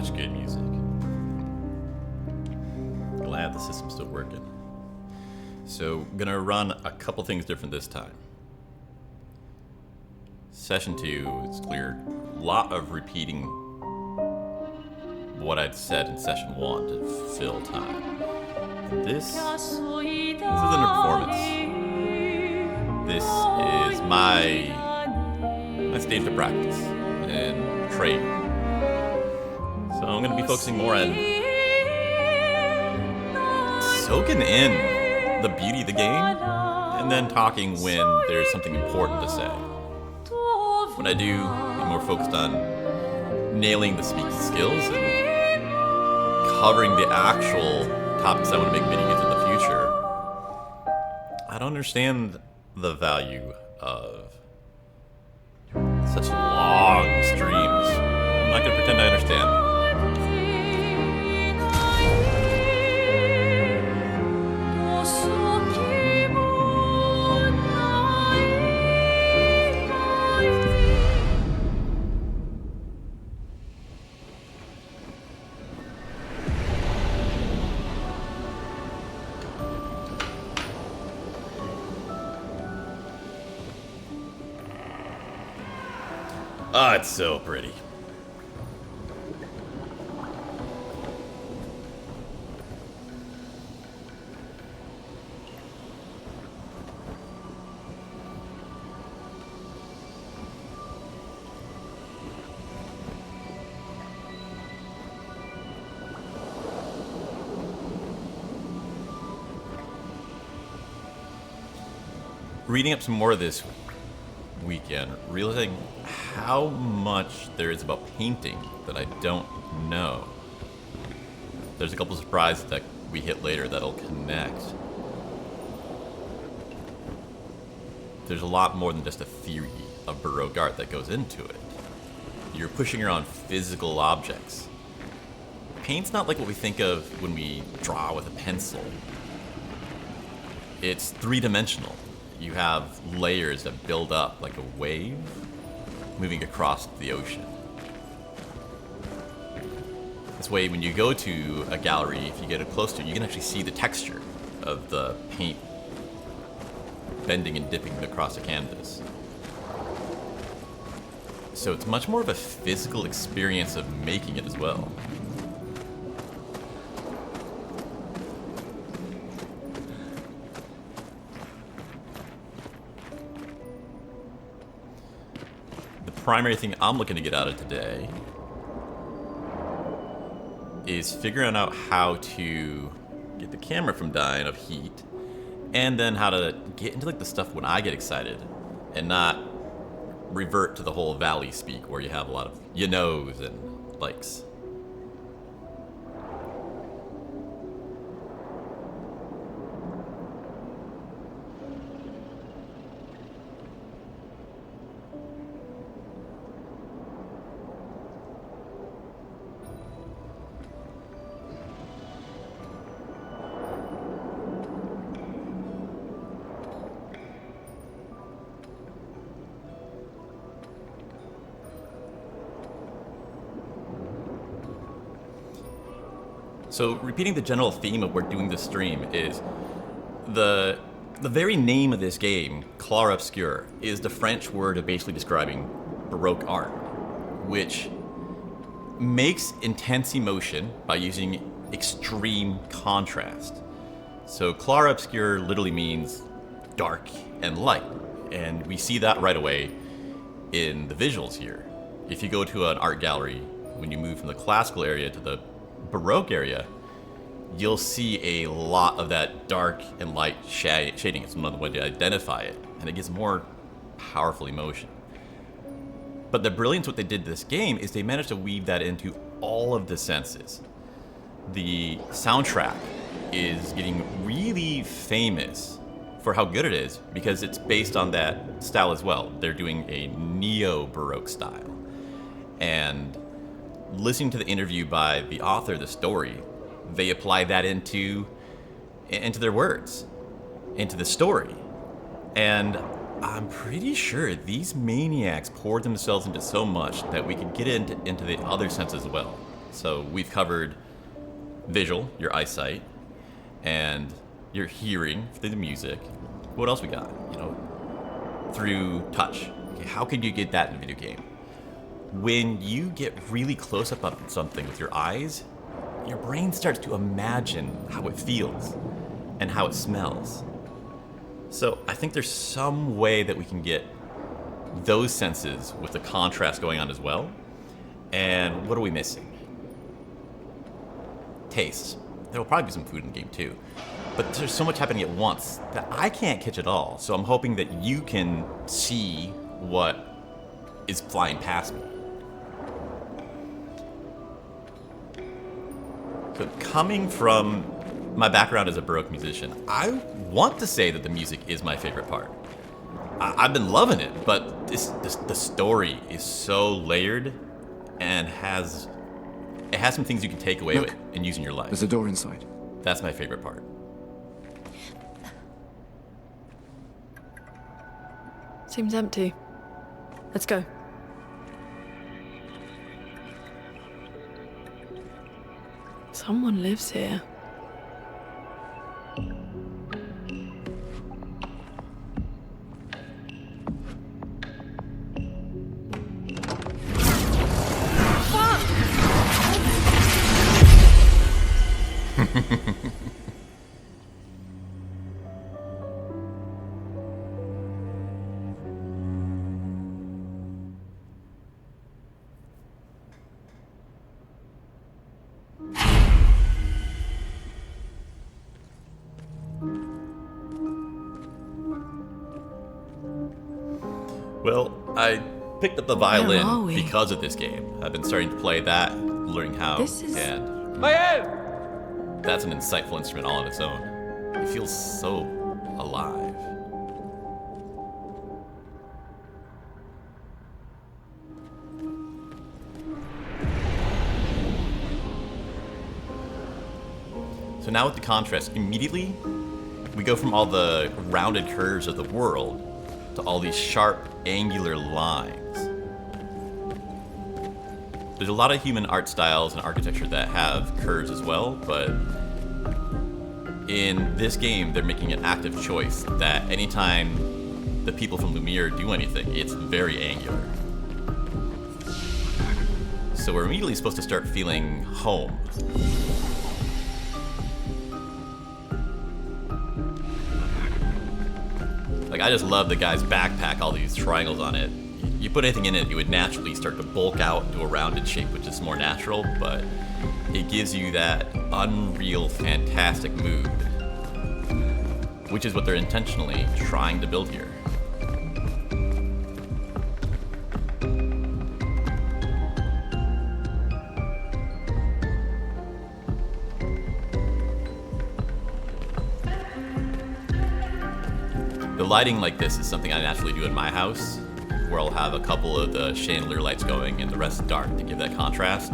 such good music. Glad the system's still working. So, gonna run a couple things different this time. Session 2 is clear. A lot of repeating what I'd said in session 1 to fill time. This isn't a performance. This is my stage to practice and train. So I'm going to be focusing more on soaking in the beauty of the game and then talking when there's something important to say. When I do, I'm more focused on nailing the speaking skills and covering the actual topics I want to make videos in the future. I don't understand the value of such long streams. I'm not going to pretend I understand. Oh, it's so pretty. Reading up some more of this weekend, realizing how much there is about painting that I don't know. There's a couple of surprises that we hit later that'll connect. There's a lot more than just a theory of Baroque art that goes into it. You're pushing around physical objects. Paint's not like what we think of when we draw with a pencil. It's three-dimensional. You have layers that build up like a wave moving across the ocean. This way, when you go to a gallery, if you get it close to it, you can actually see the texture of the paint bending and dipping across the canvas. So it's much more of a physical experience of making it as well. Primary thing I'm looking to get out of today is figuring out how to get the camera from dying of heat, and then how to get into like the stuff when I get excited and not revert to the whole valley speak where you have a lot of you knows and likes. So repeating the general theme of we're doing this stream is the very name of this game, Clair Obscur, is the French word of basically describing Baroque art, which makes intense emotion by using extreme contrast. So Clair Obscur literally means dark and light, and we see that right away in the visuals here. If you go to an art gallery, when you move from the classical area to the Baroque area, you'll see a lot of that dark and light shading. It's another way to identify it, and it gives more powerful emotion. But the brilliance what they did to this game is they managed to weave that into all of the senses. The soundtrack is getting really famous for how good it is because it's based on that style as well. They're doing a neo-Baroque style. And listening to the interview by the author of the story, they apply that into their words, into the story. And I'm pretty sure these maniacs poured themselves into so much that we could get into the other sense as well. So we've covered visual, your eyesight, and your hearing through the music. What else we got? Through touch. Okay, how could you get that in a video game? When you get really close up on something with your eyes, your brain starts to imagine how it feels and how it smells. So I think there's some way that we can get those senses with the contrast going on as well. And what are we missing? Taste. There will probably be some food in the game too. But there's so much happening at once that I can't catch it all. So I'm hoping that you can see what is flying past me. So coming from my background as a Baroque musician, I want to say that the music is my favorite part. I've been loving it, but the story is so layered and has some things you can take away with and use in your life. There's a door inside. That's my favorite part. Seems empty. Let's go. Someone lives here. Well, I picked up the Where are violin we? because of this game. I've been starting to play that, learning how, This is- and Baguette! that's an insightful instrument all on its own. It feels so alive. So now with the contrast, immediately we go from all the rounded curves of the world to all these sharp, angular lines. There's a lot of human art styles and architecture that have curves as well, but in this game, they're making an active choice that anytime the people from Lumiere do anything, it's very angular. So we're immediately supposed to start feeling home. Like, I just love the guy's backpack, all these triangles on it. You put anything in it, it would naturally start to bulk out into a rounded shape, which is more natural, but it gives you that unreal, fantastic mood, which is what they're intentionally trying to build here. The lighting like this is something I naturally do in my house, where I'll have a couple of the chandelier lights going and the rest dark to give that contrast.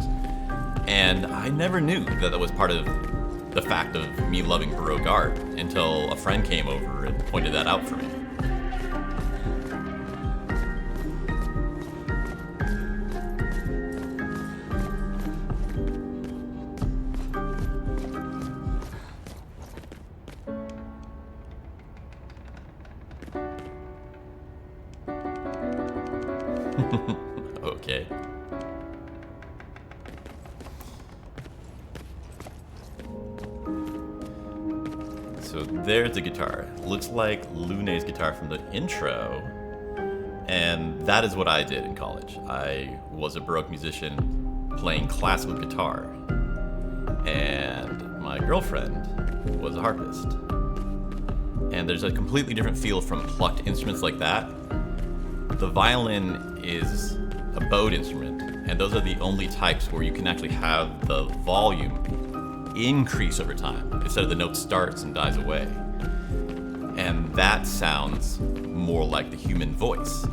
And I never knew that that was part of the fact of me loving Baroque art until a friend came over and pointed that out for me. Okay. So there's the guitar. Looks like Lune's guitar from the intro. And that is what I did in college. I was a Baroque musician playing classical guitar. And my girlfriend was a harpist. And there's a completely different feel from plucked instruments like that. The violin is a bowed instrument, and those are the only types where you can actually have the volume increase over time instead of the note starts and dies away. And that sounds more like the human voice,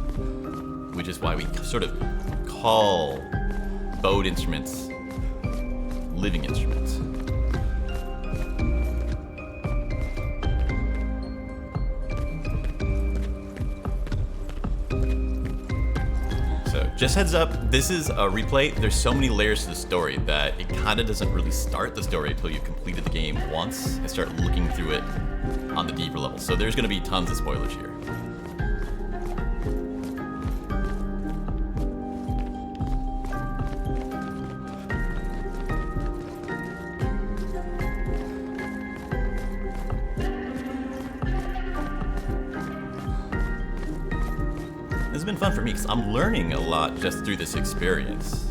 which is why we sort of call bowed instruments living instruments. Just heads up, this is a replay. There's so many layers to the story that it kind of doesn't really start the story until you've completed the game once and start looking through it on the deeper level. So there's going to be tons of spoilers here. It's been fun for me because I'm learning a lot just through this experience.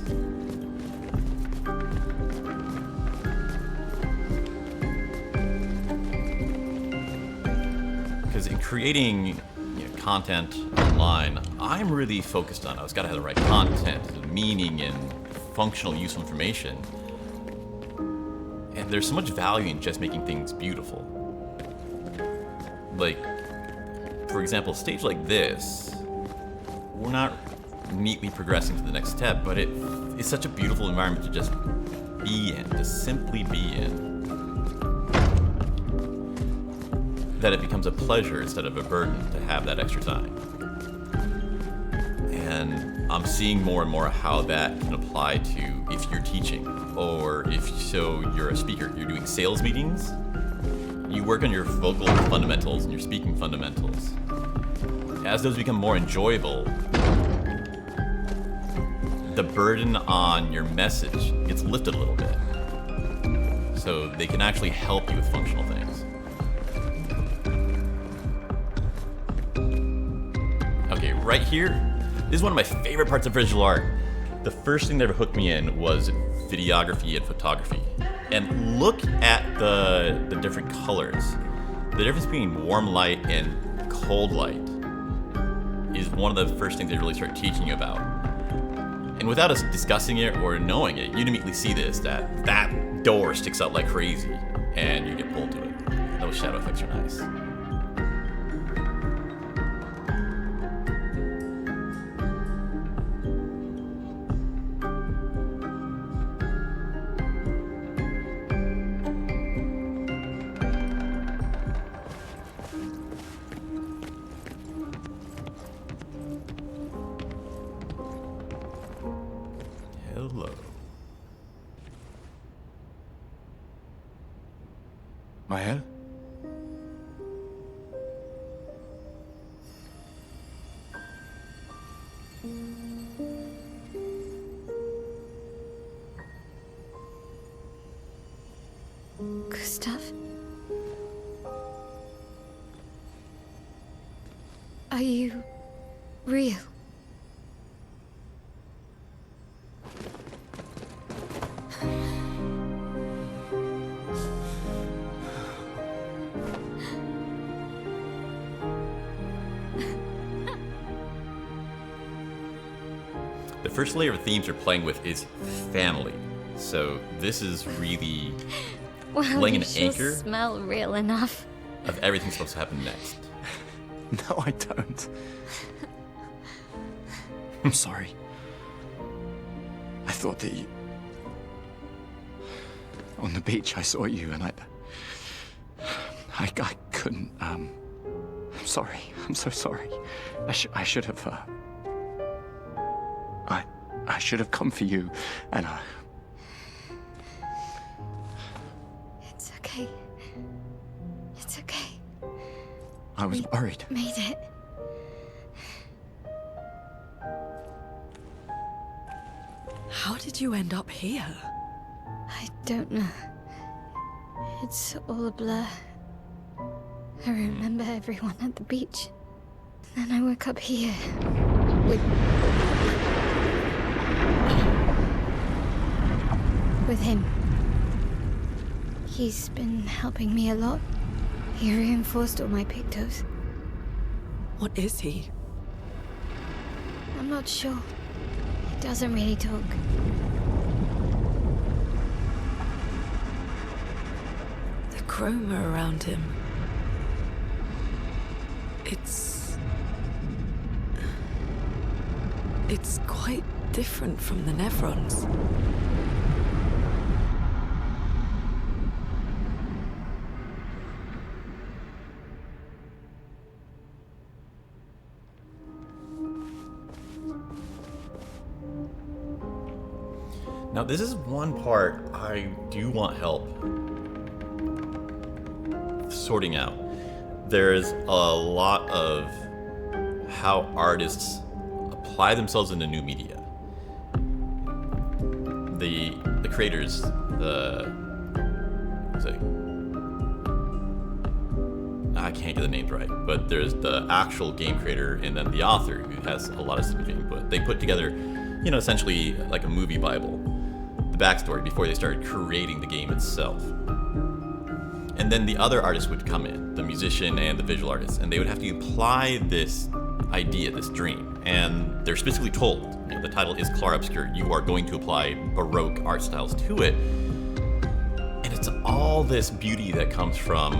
Because in creating content online, I'm really focused on it's got to have the right content, the meaning, and functional, useful information. And there's so much value in just making things beautiful. Like, for example, a stage like this, we're not neatly progressing to the next step, but it's such a beautiful environment to just be in, to simply be in, that it becomes a pleasure instead of a burden to have that extra time. And I'm seeing more and more how that can apply to if you're teaching, or you're a speaker, you're doing sales meetings, you work on your vocal fundamentals and your speaking fundamentals. As those become more enjoyable, the burden on your message gets lifted a little bit. So they can actually help you with functional things. Okay, right here, this is one of my favorite parts of visual art. The first thing that ever hooked me in was videography and photography. And look at the different colors. The difference between warm light and cold light is one of the first things they really start teaching you about. And without us discussing it or knowing it, you'd immediately see that door sticks out like crazy, and you get pulled to it. Those shadow effects are nice. Hello. Mael? Gustave? Are you real? The first layer of themes you're playing with is family. So this is really laying an anchor Smell real enough. of everything's supposed to happen next. No, I don't. I'm sorry. I thought that you... On the beach, I saw you and I couldn't, I'm sorry. I'm so sorry. I should have, I should have come for you, and It's okay. It's okay. I was worried. Made it. How did you end up here? I don't know. It's all a blur. I remember everyone at the beach. Then I woke up here. With him. He's been helping me a lot. He reinforced all my pictos. What is he? I'm not sure. He doesn't really talk. The chroma around him. It's quite different from the Nevrons. Now, this is one part I do want help sorting out. There's a lot of how artists apply themselves into new media. The creators, I can't get the names right, but there's the actual game creator and then the author who has a lot of significant input. They put together, essentially like a movie Bible, the backstory before they started creating the game itself. And then the other artists would come in, the musician and the visual artist, and they would have to apply this idea, this dream. And they're specifically told, the title is Clarobscure, you are going to apply Baroque art styles to it. And it's all this beauty that comes from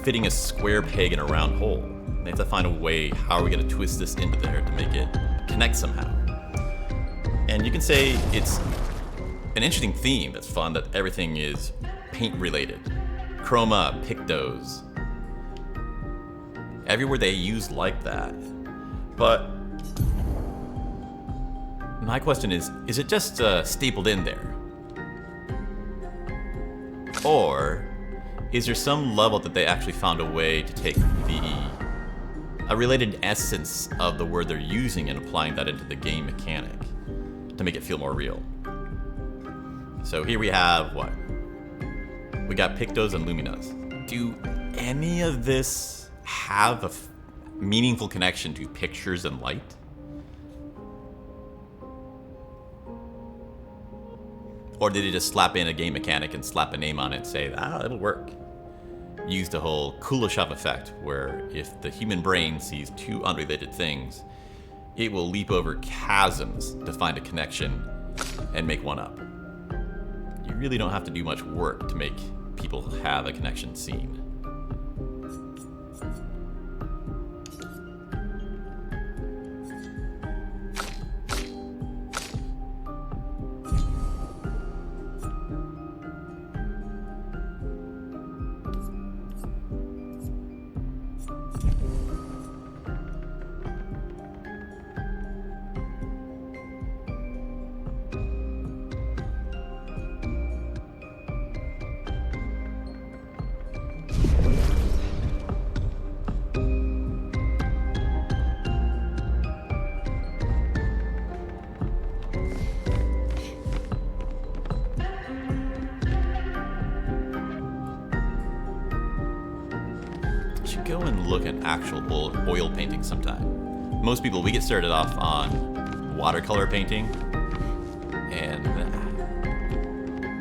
fitting a square peg in a round hole. They have to find a way, how are we going to twist this into there to make it connect somehow? And you can say it's an interesting theme that's fun, that everything is paint related. Chroma, pictos. Everywhere they use like that. But my question is it just stapled in there? Or is there some level that they actually found a way to take a related essence of the word they're using and applying that into the game mechanic to make it feel more real? So here we have what? We got pictos and luminas. Do any of this have a meaningful connection to pictures and light? Or did it just slap in a game mechanic and slap a name on it and say, it'll work? Use the whole Kuleshov effect, where if the human brain sees two unrelated things, it will leap over chasms to find a connection and make one up. You really don't have to do much work to make people have a connection seen. Go and look at actual oil painting sometime. Most people, we get started off on watercolor painting, and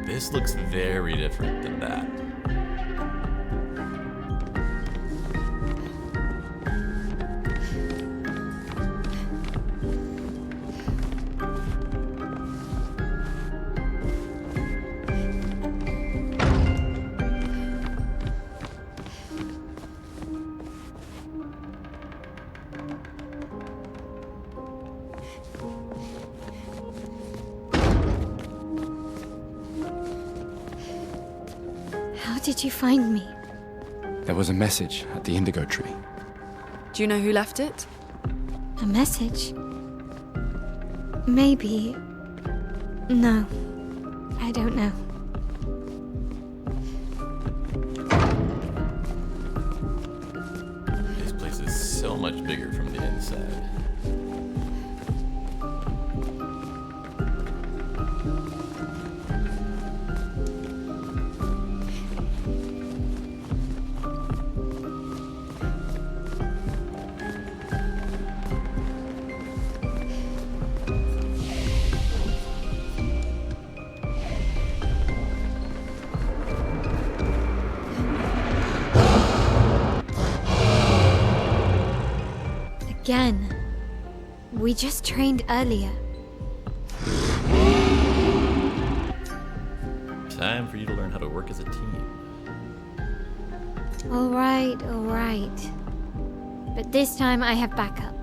this looks very different than that. How did you find me? There was a message at the indigo tree. Do you know who left it? A message? Maybe. No. I don't know. This place is so much bigger from the inside. Again. We just trained earlier. Time for you to learn how to work as a team. All right. But this time I have backup.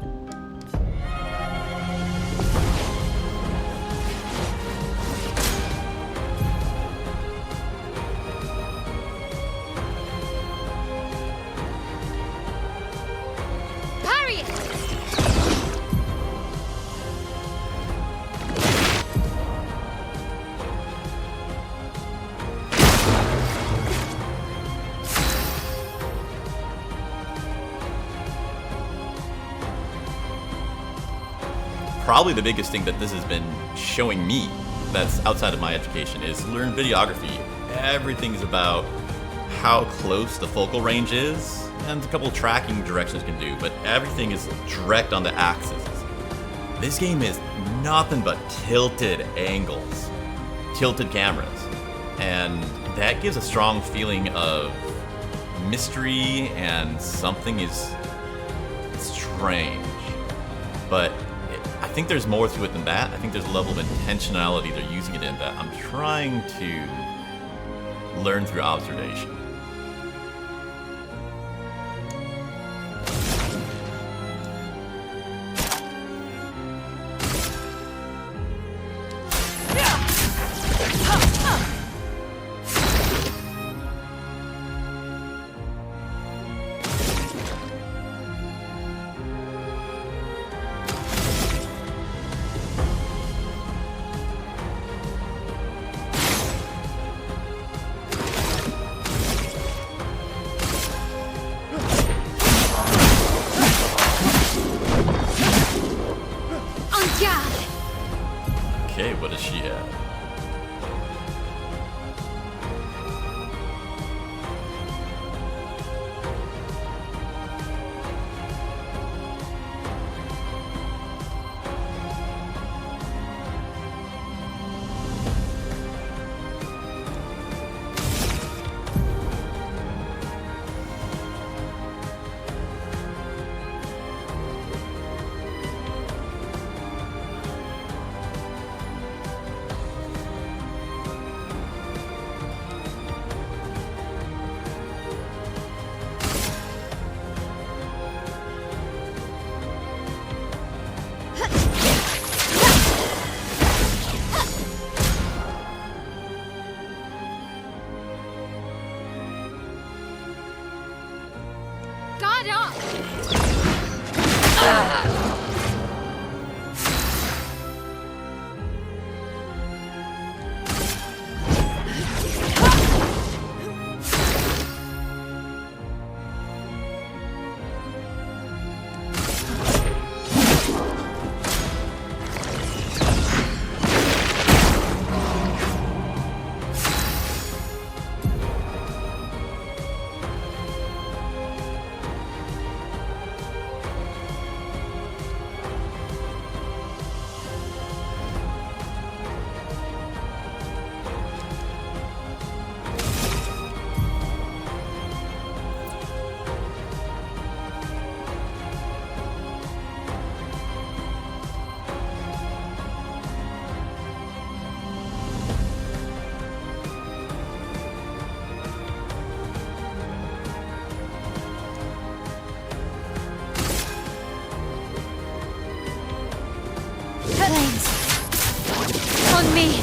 probably the biggest thing that this has been showing me that's outside of my education is learn videography. Everything's about how close the focal range is and a couple tracking directions can do, but everything is direct on the axis. This game is nothing but tilted angles, tilted cameras, and that gives a strong feeling of mystery and something is strange. But I think there's more to it than that. I think there's a level of intentionality they're using it in that I'm trying to learn through observation. Okay, what does she have? Guard up! Planes! On me!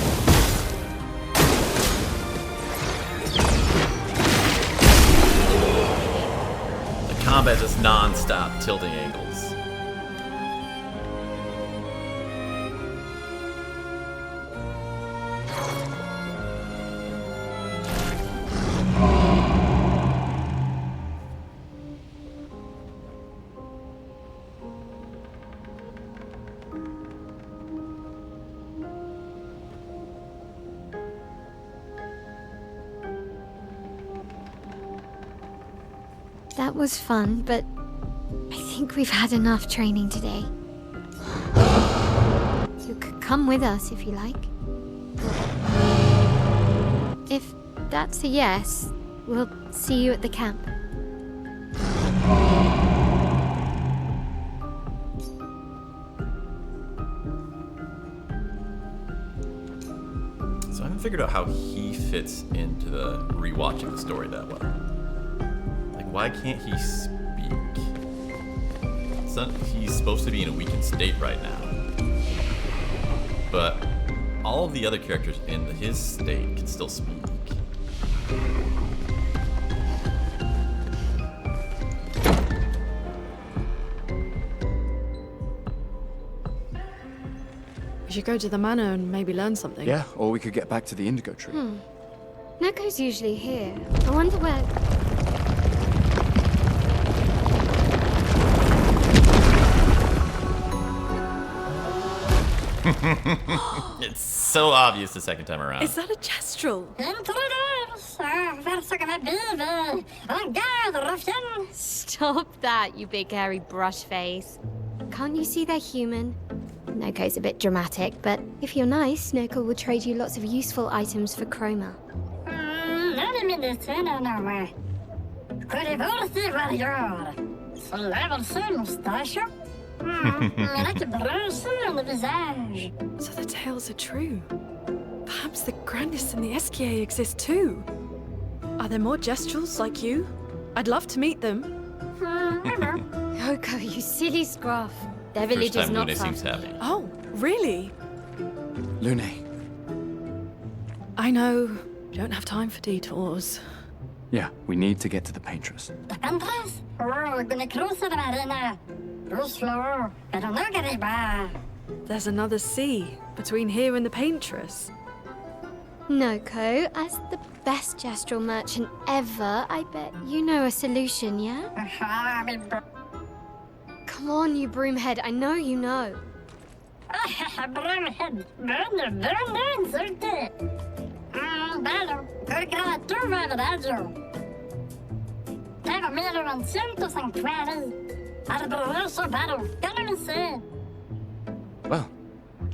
The combat is non-stop tilting angles. That was fun, but I think we've had enough training today. You could come with us if you like. If that's a yes, we'll see you at the camp. So I haven't figured out how he fits into the rewatching the story that well. Why can't he speak? He's supposed to be in a weakened state right now. But all of the other characters in his state can still speak. We should go to the manor and maybe learn something. Yeah, or we could get back to the Indigo Tree. Neko's usually here. I wonder where... It's so obvious the second time around. Is that a gestural? Stop that, you big hairy brush face. Can't you see they're human? Noko's a bit dramatic, but if you're nice, Noko will trade you lots of useful items for chroma. So the tales are true. Perhaps the grandest and the Esquier exist too. Are there more gestrals like you? I'd love to meet them. Noko, you silly scruff. Their First village is time not Lune far. seems happy. Oh, really? Lune. I know. Don't have time for detours. Yeah, we need to get to the paintress. There's another sea between here and the paintress. Noko, as the best gestural merchant ever, I bet you know a solution, yeah? Come on, you broomhead, I know you know. Well,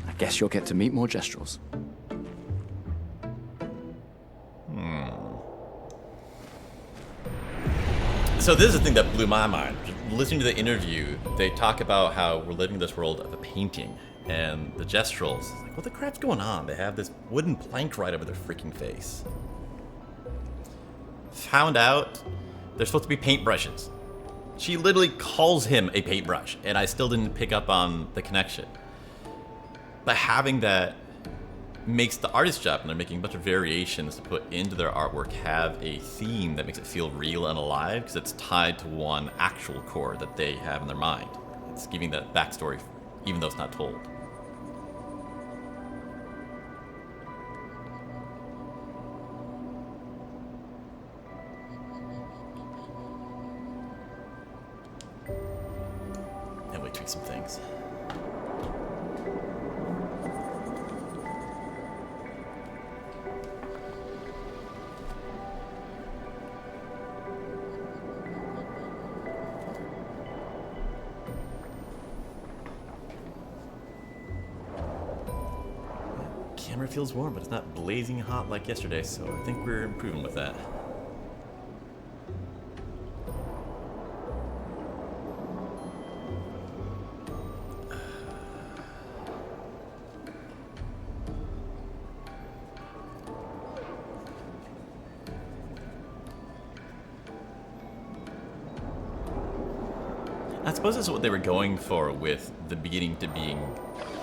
I guess you'll get to meet more gestrals. So this is the thing that blew my mind. Listening to the interview, they talk about how we're living in this world of a painting, and the gestrals, like, what the crap's going on? They have this wooden plank right over their freaking face. Found out they're supposed to be paintbrushes. She literally calls him a paintbrush, and I still didn't pick up on the connection. But having that makes the artist job, and they're making a bunch of variations to put into their artwork, have a theme that makes it feel real and alive because it's tied to one actual core that they have in their mind. It's giving that backstory, even though it's not told. And we tweak some things. Camera feels warm, but it's not blazing hot like yesterday, so I think we're improving with that. I suppose that's what they were going for with the beginning to being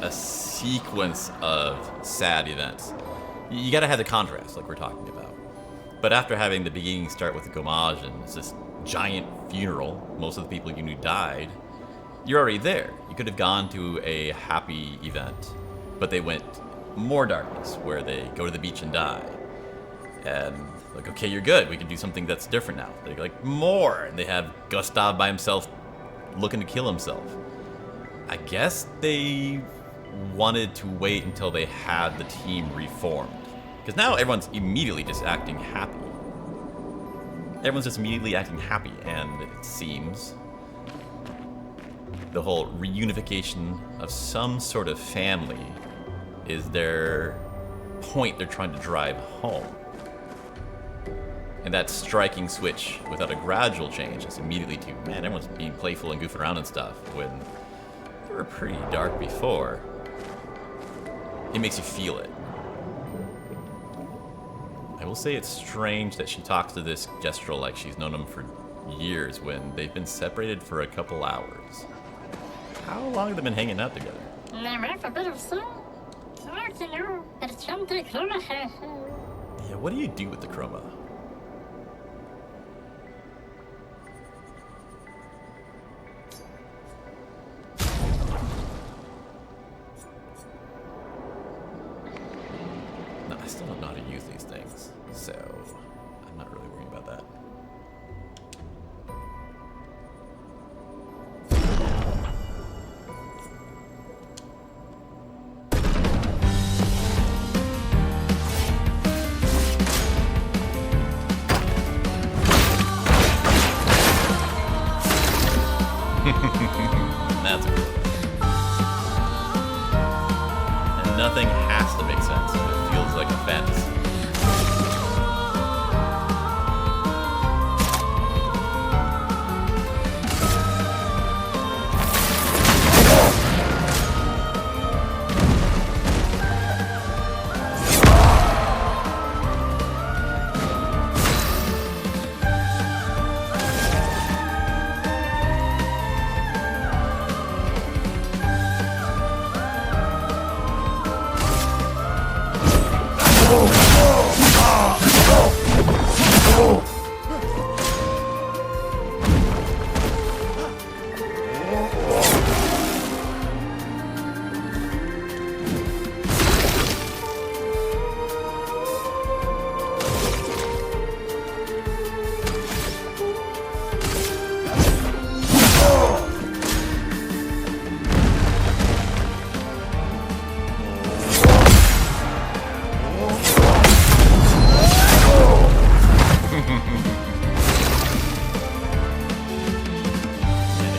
a sequence of sad events. You gotta have the contrast, like we're talking about. But after having the beginning start with the homage and it's this giant funeral, most of the people you knew died, you're already there. You could have gone to a happy event, but they went more darkness, where they go to the beach and die. And like, okay, you're good. We can do something that's different now. They're like, more. And they have Gustave by himself looking to kill himself. I guess they wanted to wait until they had the team reformed. Because now everyone's immediately just acting happy. Everyone's just immediately acting happy, and it seems the whole reunification of some sort of family is their point they're trying to drive home. And that striking switch without a gradual change is immediately to, man, everyone's being playful and goofing around and stuff, when they were pretty dark before. It makes you feel it. I will say it's strange that she talks to this gestural like she's known him for years when they've been separated for a couple hours. How long have they been hanging out together? Yeah, what do you do with the chroma? No, I still don't know how to use these things, so I'm not really worrying about that. That's cool. And nothing has to make sense. It feels like a fantasy.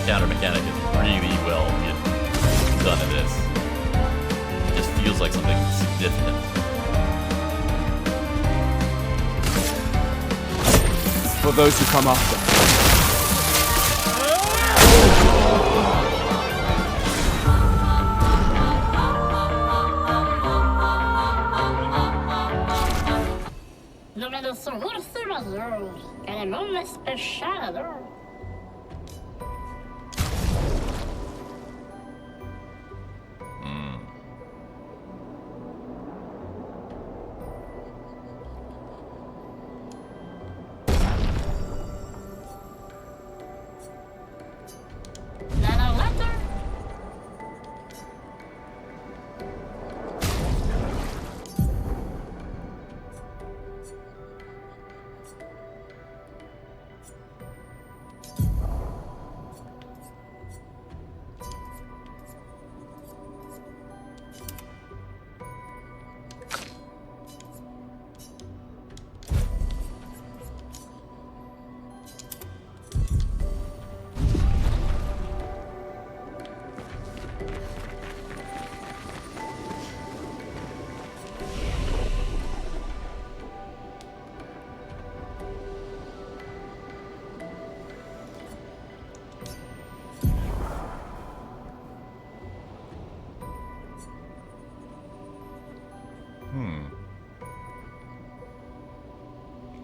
Counter mechanic is really well done in this. It just feels like something significant. For those who come after. Número seguro, queremos despechado.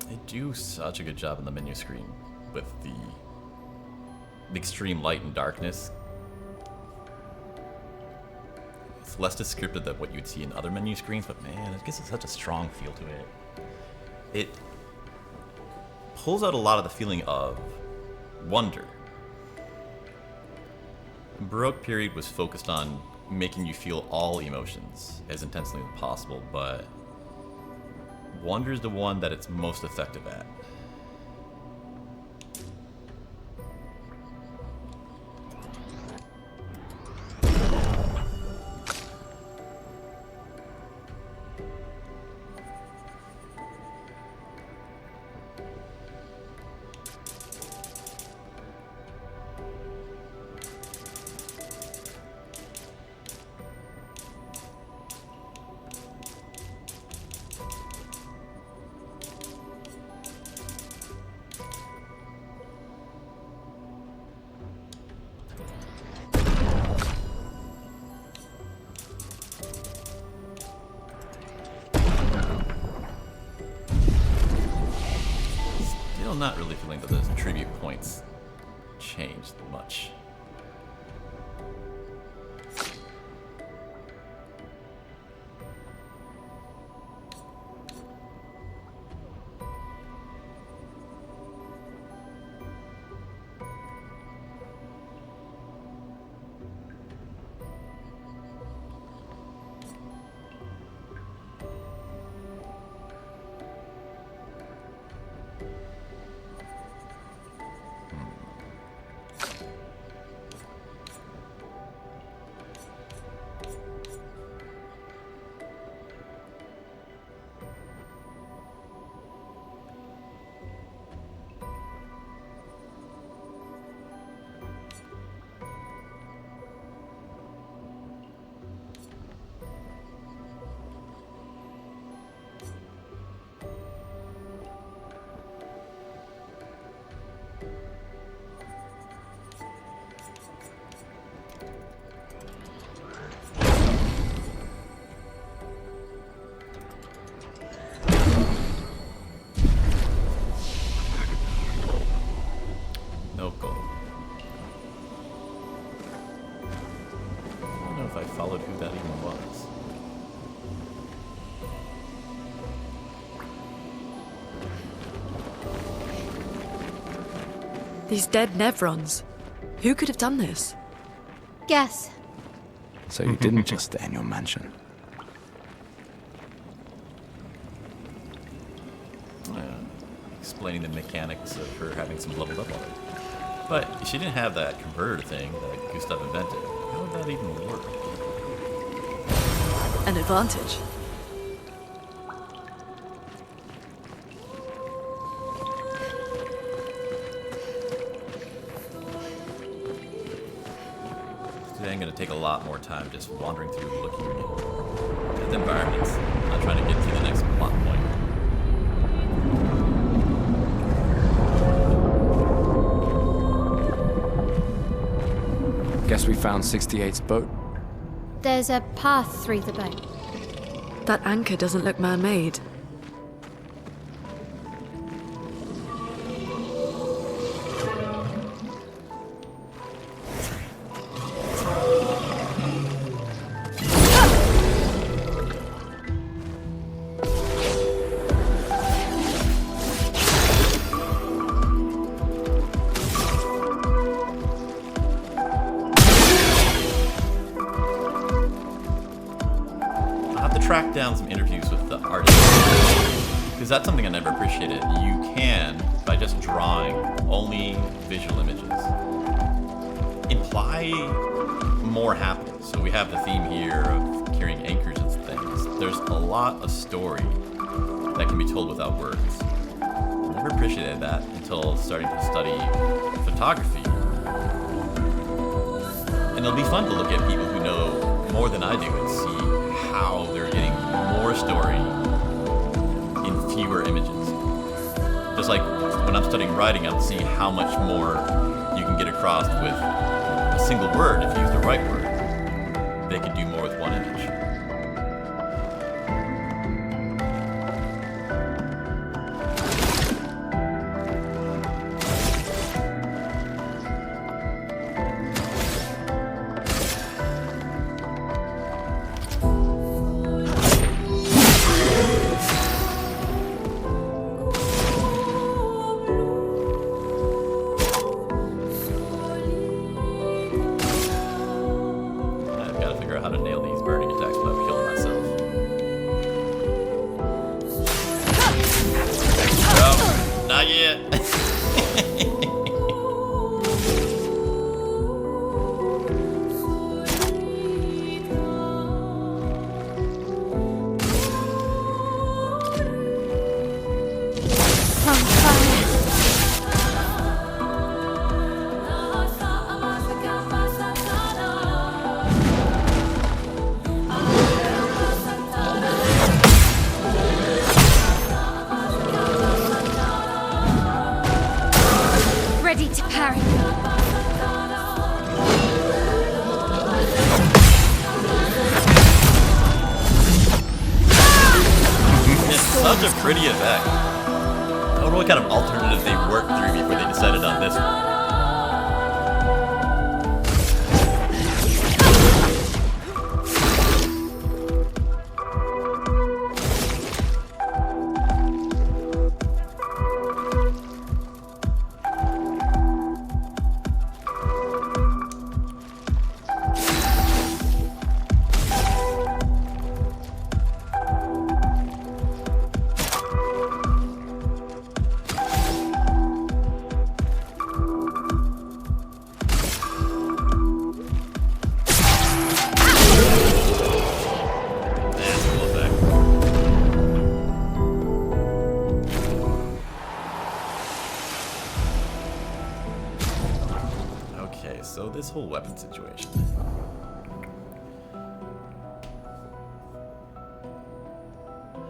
They do such a good job on the menu screen with the extreme light and darkness. It's less descriptive than what you'd see in other menu screens, but man, it gives it such a strong feel to it. It pulls out a lot of the feeling of wonder. The Baroque period was focused on making you feel all emotions as intensely as possible, but wonder is the one that it's most effective at. Still not really feeling that those tribute points changed much. followed who that even was. These dead Nevrons. Who could have done this? Guess. So you didn't just stay in your mansion. Explaining the mechanics of her having some leveled up already. But she didn't have that converter thing that Gustave invented. How would that even work? An advantage. Today I'm going to take a lot more time just wandering through looking at the environments, not trying to get to the next plot point. Guess we found 68's boat. There's a path through the boat. That anchor doesn't look man-made. Track down some interviews with the artist, because that's something I never appreciated. You can, by just drawing only visual images, imply more happening. So we have the theme here of carrying anchors and things. There's a lot of story that can be told without words. I never appreciated that until starting to study photography. And it'll be fun to look at people who know more than I do and see how they're getting more story in fewer images. Just like when I'm studying writing, I'm seeing how much more you can get across with a single word if you use the right word. They can do more with one image. How to nail these burning attacks without killing myself. Oh, not yet. Ready to parry. It's such a pretty effect. I wonder what kind of alternative they worked through before they decided on this one. So this whole weapon situation.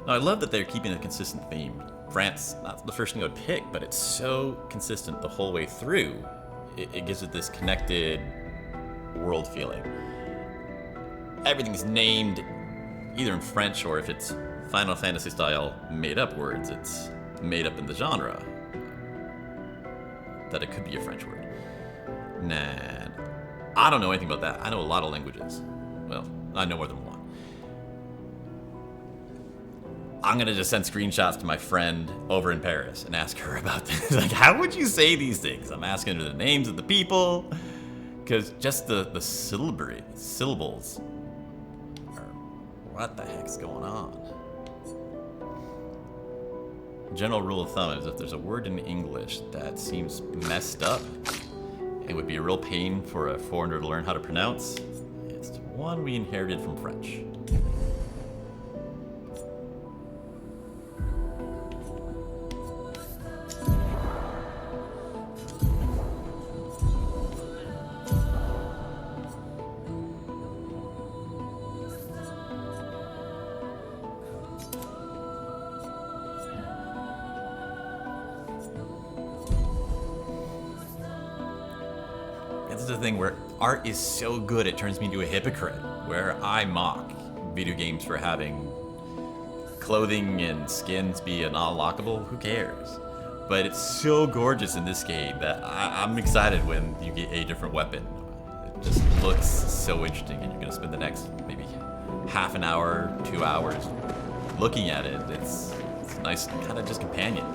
Now I love that they're keeping a consistent theme. France, not the first thing I would pick, but it's so consistent the whole way through. It gives it this connected world feeling. Everything's named either in French or if it's Final Fantasy style made up words, it's made up in the genre. That it could be a French word. Nah, I don't know anything about that. I know a lot of languages. Well, I know more than one. I'm gonna just send screenshots to my friend over in Paris and ask her about this. Like, how would you say these things? I'm asking her the names of the people, because just the syllables are, what the heck's going on? General rule of thumb is if there's a word in English that seems messed up, it would be a real pain for a foreigner to learn how to pronounce. It's one we inherited from French. This is the thing where art is so good it turns me into a hypocrite, where I mock video games for having clothing and skins be unlockable. Who cares? But it's so gorgeous in this game that I'm excited when you get a different weapon. It just looks so interesting, and you're gonna spend the next maybe half an hour, 2 hours looking at it. It's a nice kind of just companion.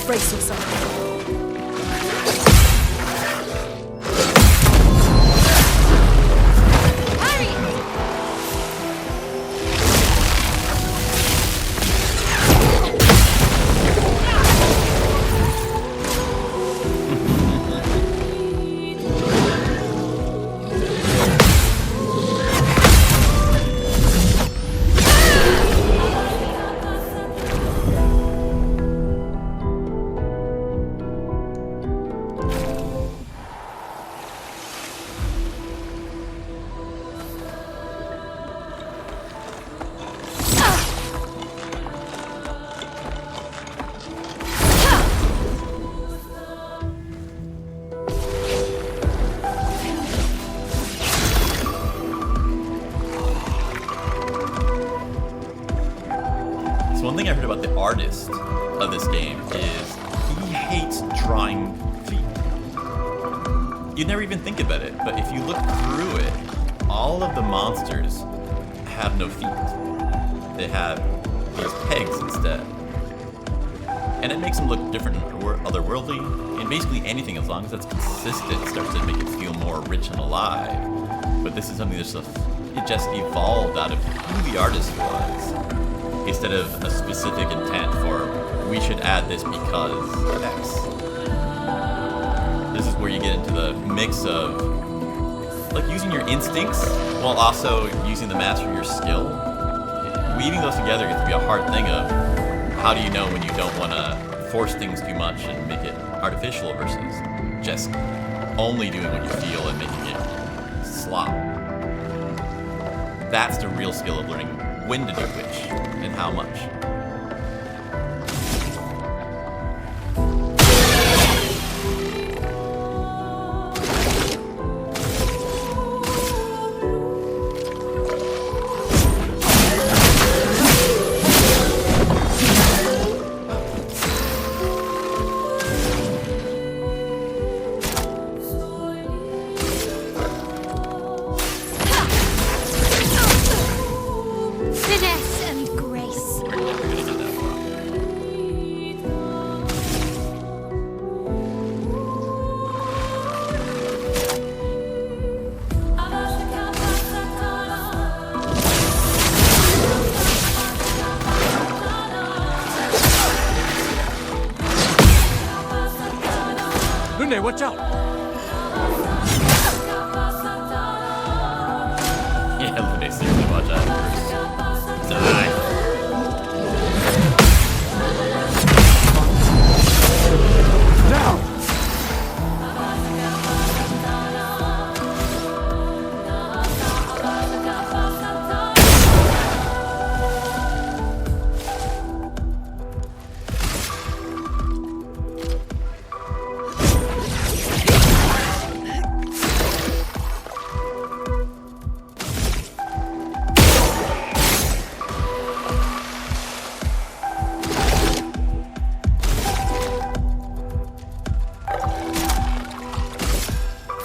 Brace yourself. One thing I heard about the artist of this game is he hates drawing feet. You'd never even think about it, but if you look through it, all of the monsters have no feet. They have these pegs instead. And it makes them look different or otherworldly, and basically anything, as long as it's consistent, starts to make it feel more rich and alive. But this is something that's it just evolved out of who the artist was, instead of a specific intent for, we should add this because X. This is where you get into the mix of, like, using your instincts while also using the master of your skill. Weaving those together gets to be a hard thing of, how do you know when you don't want to force things too much and make it artificial versus just only doing what you feel and making it slop. That's the real skill of learning when to do which and how much. Finesse and grace. We're never gonna get that far. Lunde, watch out! Yeah, they seriously watch out first. Die. Now!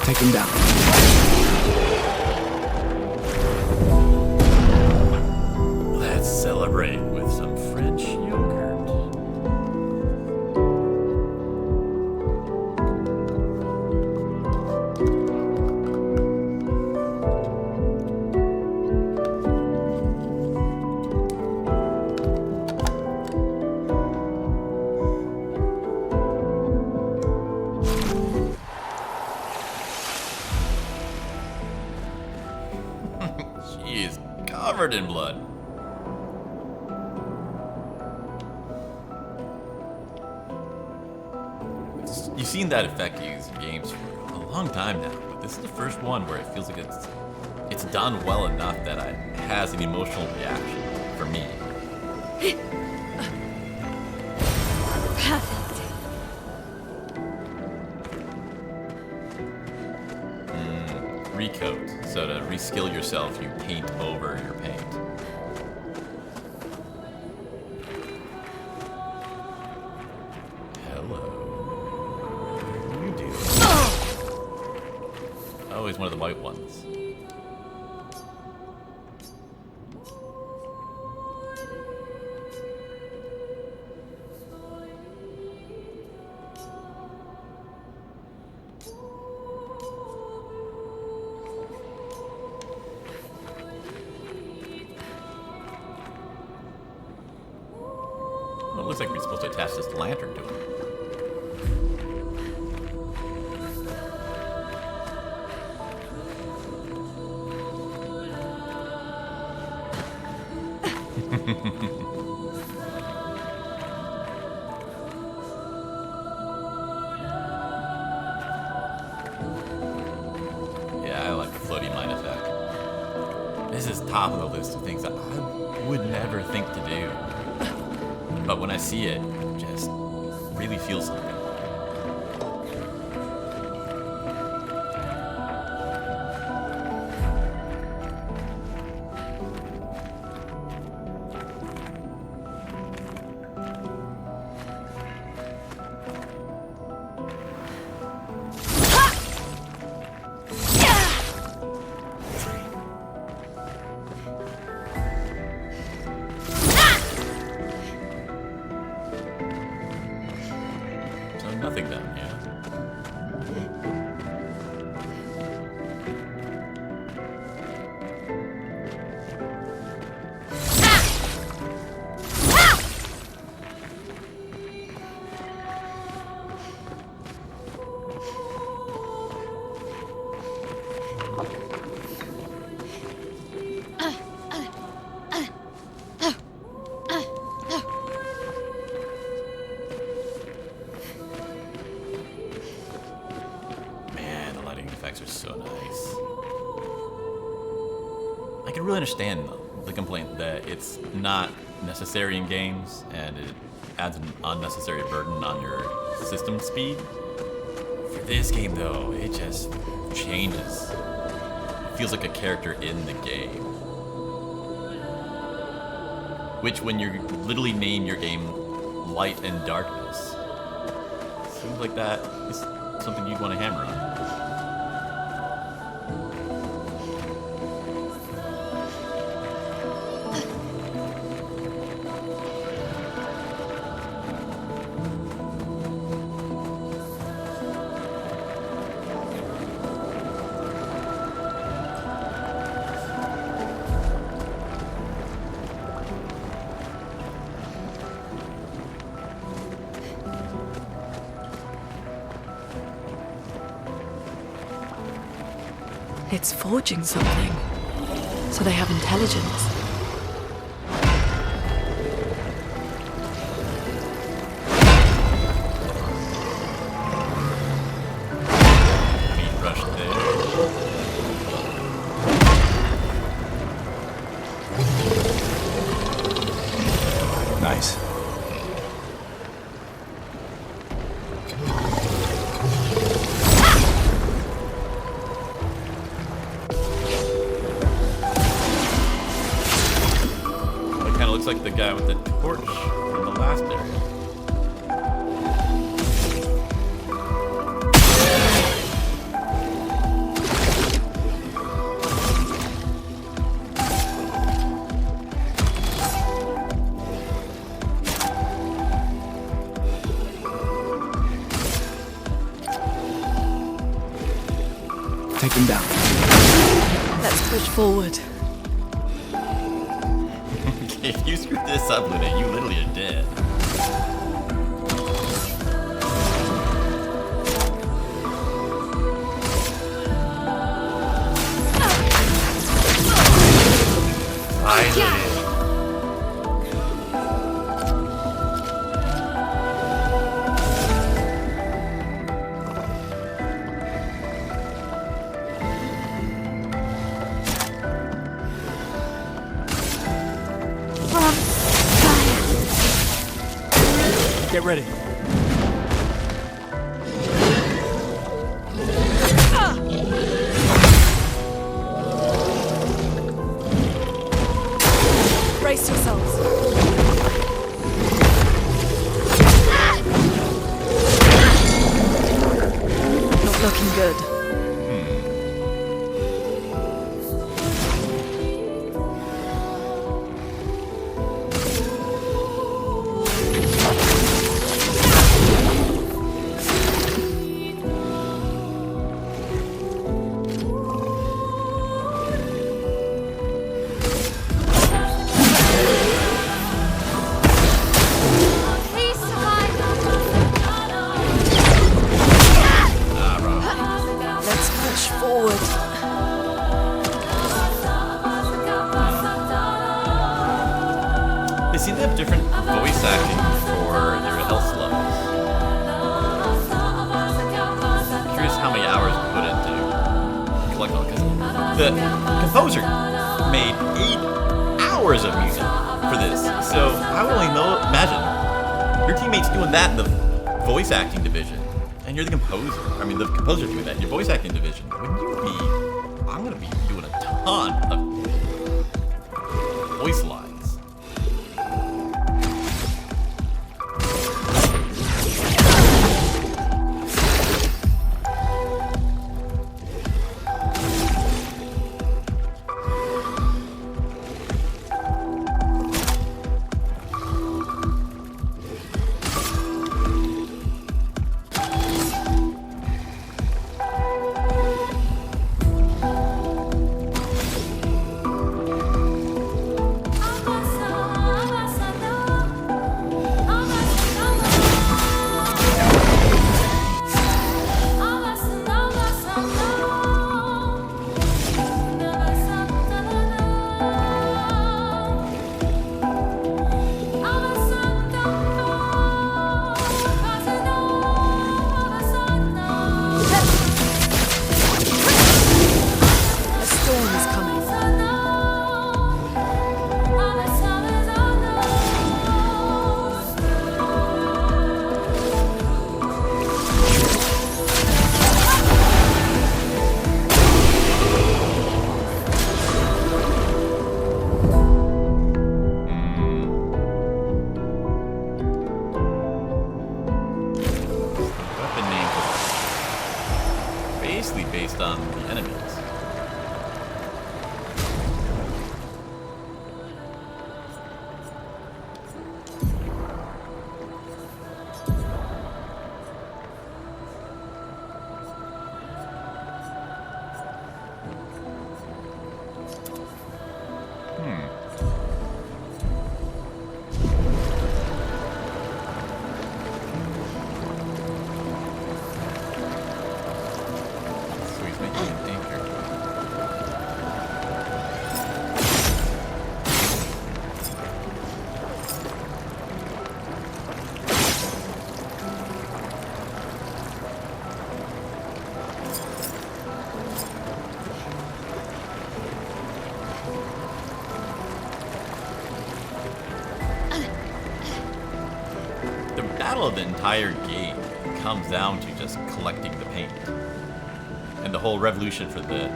Take him down. Let's celebrate with some French yogurt. She is covered in blood. You've seen that effect used in games for a long time now, but this is the first one where it feels like it's done well enough that it has an emotional reaction for me. Perfect. Recoat. So to reskill yourself, you paint over your paint. Hello. What are you doing? Oh, he's one of the white ones. Well, it looks like we're supposed to attach this lantern to him. Yeah, I like the floaty mine effect. This is top of the list of things that I would never think to do. But when I see it, just really feel something. I can really understand the complaint that it's not necessary in games and it adds an unnecessary burden on your system speed. For this game though, it just changes. It feels like a character in the game. Which, when you literally name your game Light and Darkness, seems like that is something you'd want to hammer on. It's forging something. So they have intelligence. Beat rush there. Nice. Looks like the guy with the torch from the last area. Take him down. Let's push forward. If you screw this up, Luna, you literally are dead. Finally. Get ready. Brace yourselves. Not looking good. They seem to have different voice acting for their health levels. Curious how many hours put into collect all, because the composer made 8 hours of music for this. So I would only imagine your teammates doing that in the voice acting division, and you're the composer. I mean, the composer doing that in your voice acting division. Wouldn't you be? I'm gonna be doing a ton of voice lines. So he's making an anchor. The battle of the entire game comes down to just collecting the paint. And the whole revolution for the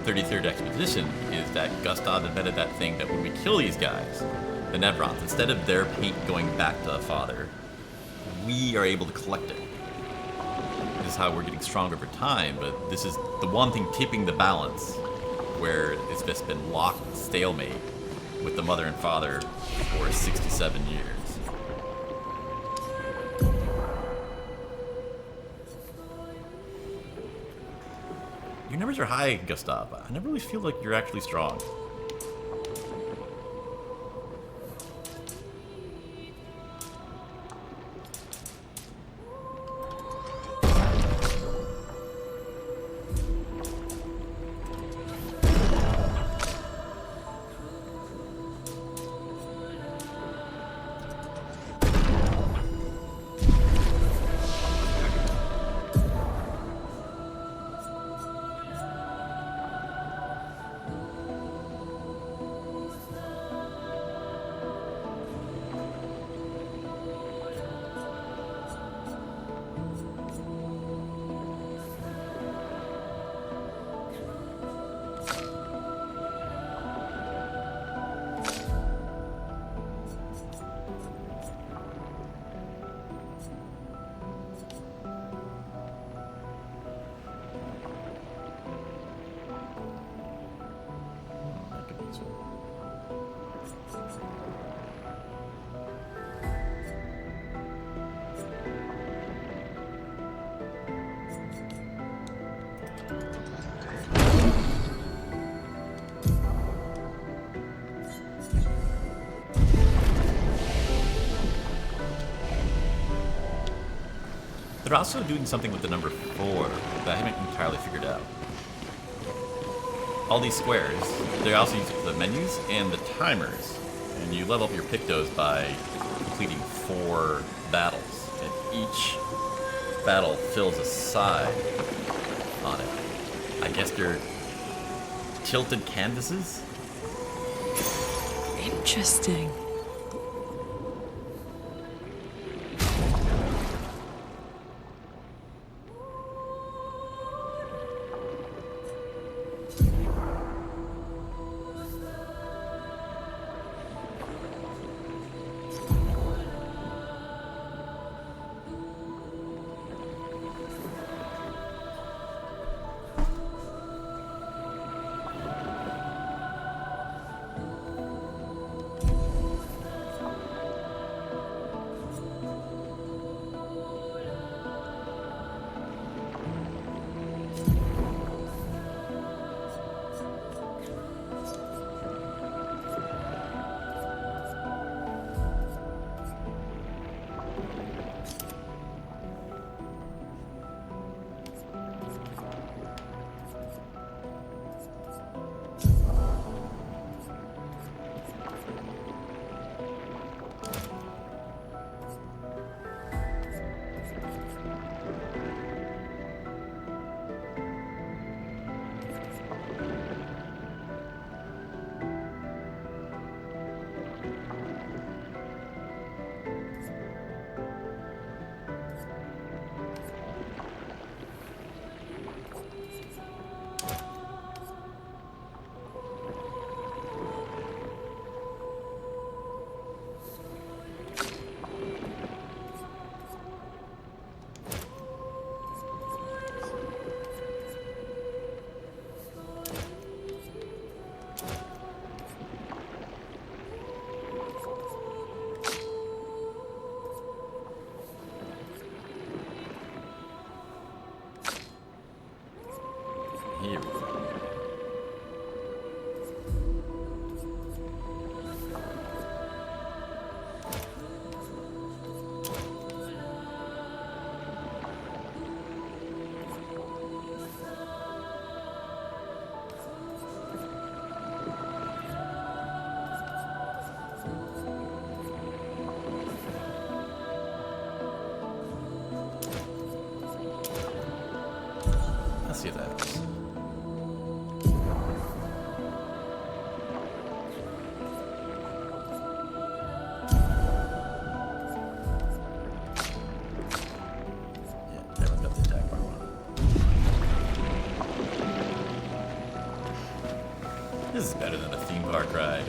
33rd Expedition is that Gustave invented that thing that when we kill these guys, the Nevrons, instead of their paint going back to the father, we are able to collect it. This is how we're getting stronger over time, but this is the one thing tipping the balance where it's just been locked stalemate with the mother and father for 67 years. Your numbers are high, Gustave. I never really feel like you're actually strong. They're also doing something with the number 4 that I haven't entirely figured out. All these squares, they also use it for the menus and the timers. And you level up your pictos by completing 4 battles. And each battle fills a side on it. I guess they're tilted canvases? Interesting. This is better than a theme park ride.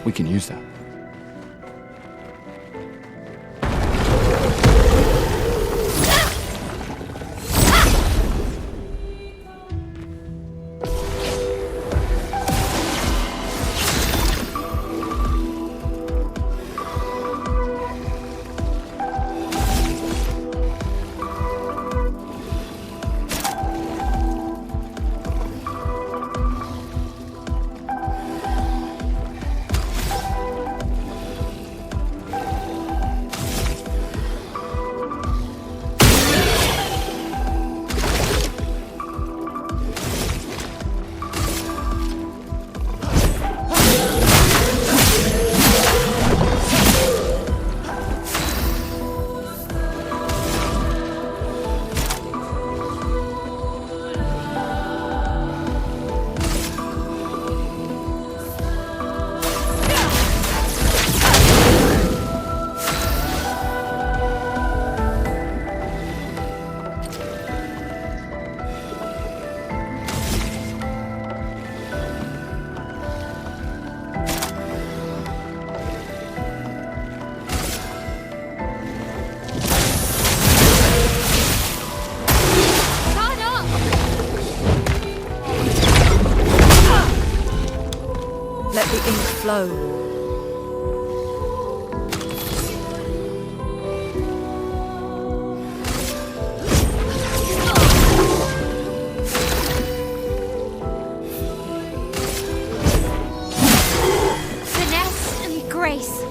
We can use that. Let the ink flow. Finesse and grace.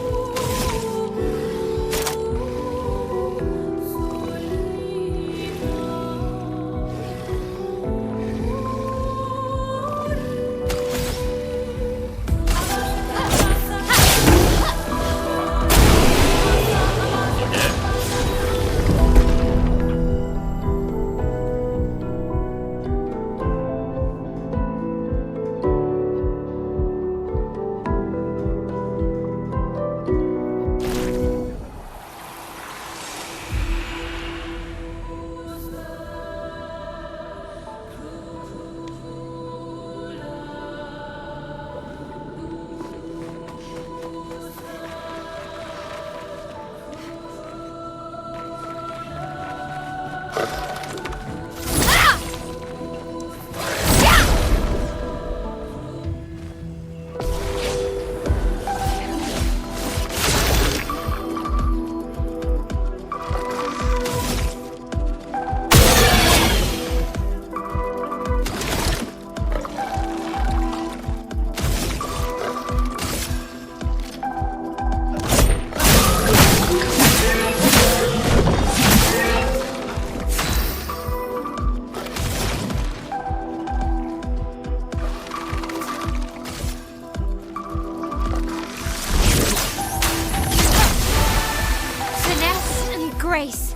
Grace.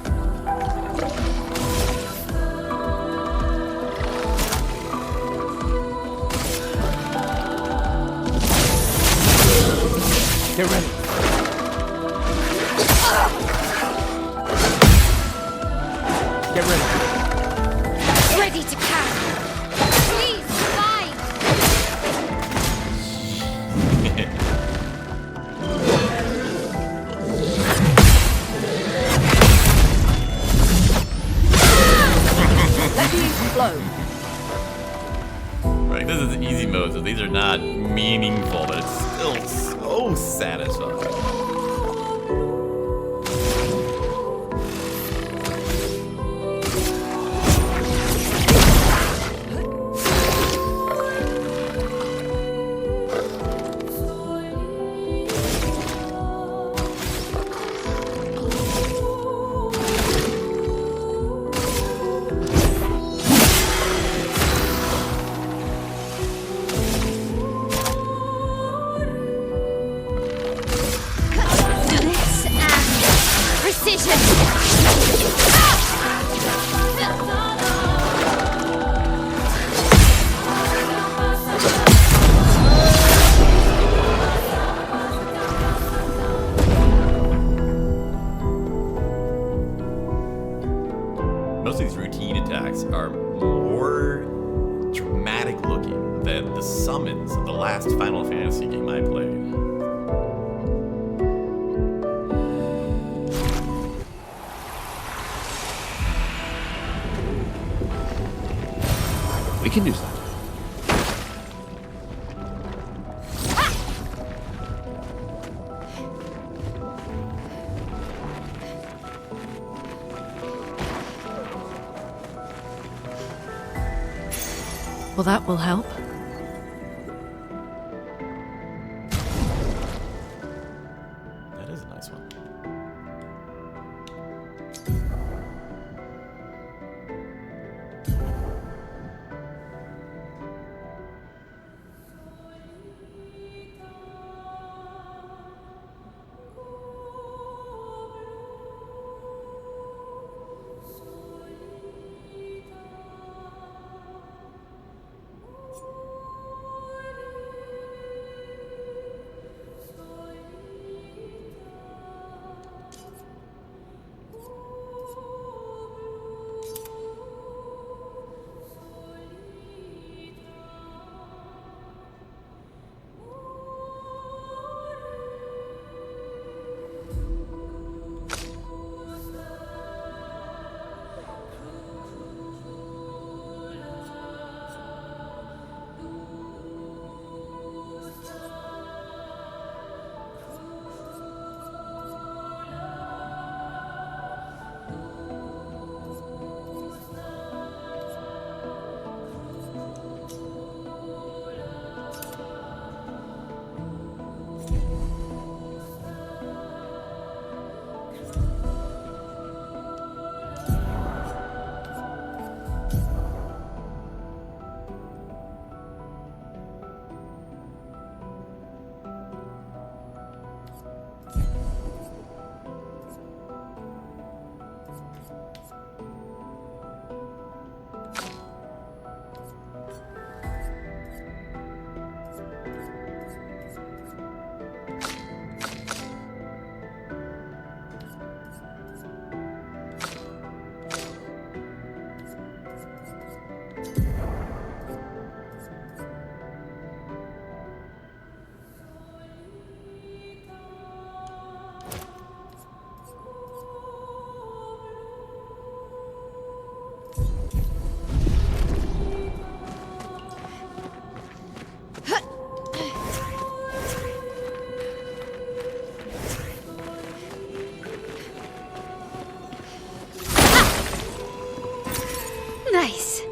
Get ready. Get ready. Ready to cast. Please, fight. Let the ink flow. Right, this is easy mode, so these are not meaningful, but it's still so satisfying. summons of the last Final Fantasy game I played. We can do that. Well, that will help. That is a nice one. Nice.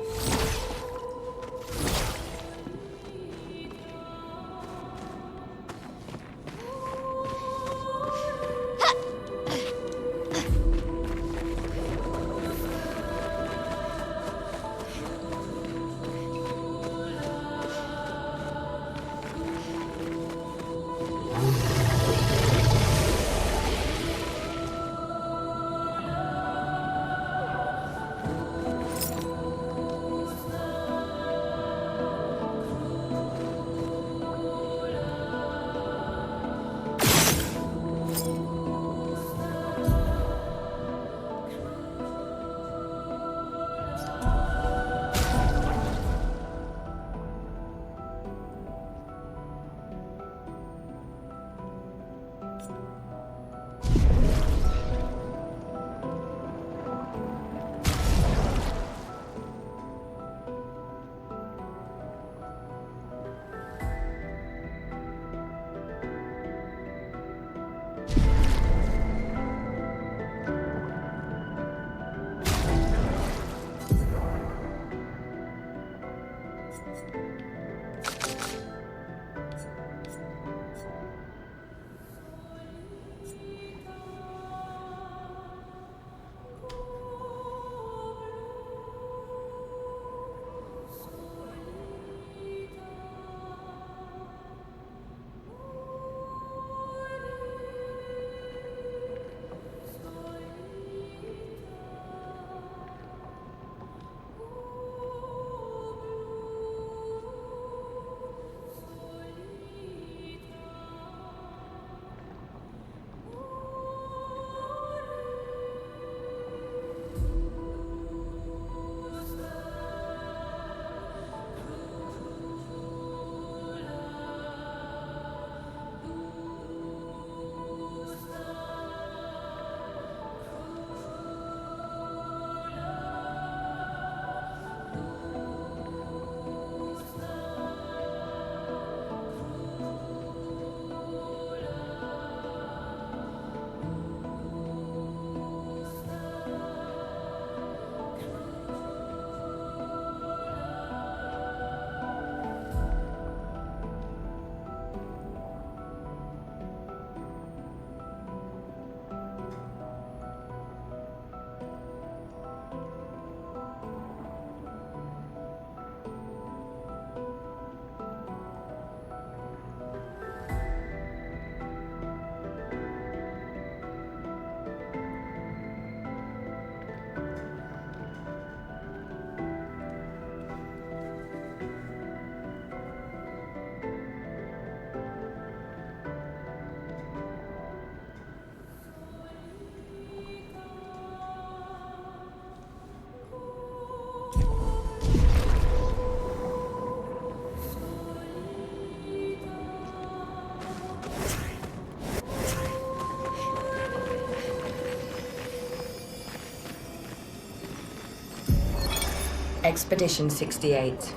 Expedition 68,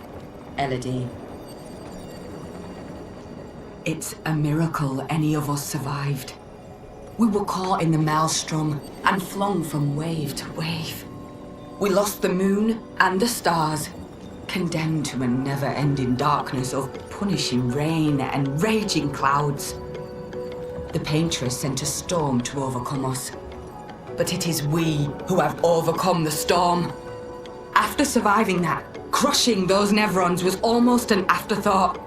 Elodie. It's a miracle any of us survived. We were caught in the maelstrom and flung from wave to wave. We lost the moon and the stars, condemned to a never-ending darkness of punishing rain and raging clouds. The Paintress sent a storm to overcome us. But it is we who have overcome the storm. After surviving that, crushing those Nevrons was almost an afterthought.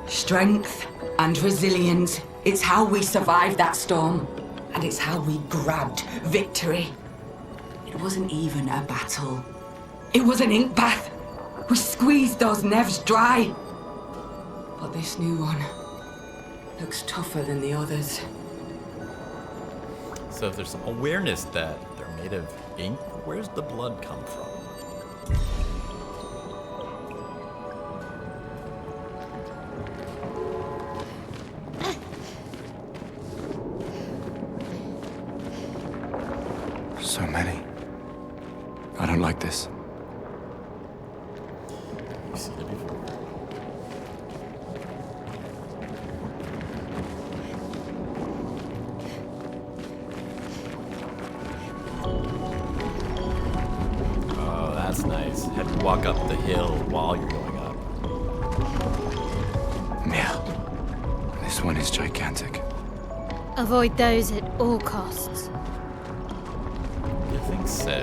Strength and resilience, it's how we survived that storm. And it's how we grabbed victory. It wasn't even a battle. It was an ink bath. We squeezed those Nevs dry. But this new one looks tougher than the others. So if there's some awareness that they're made of ink, where's the blood come from? So many. I don't like this. You've seen it before. Oh, that's nice. Have to walk up the hill while you're going up. Yeah. This one is gigantic. Avoid those at all costs. You think so?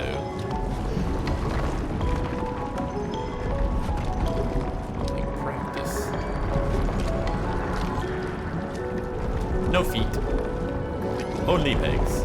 Take practice. No feet. Only legs.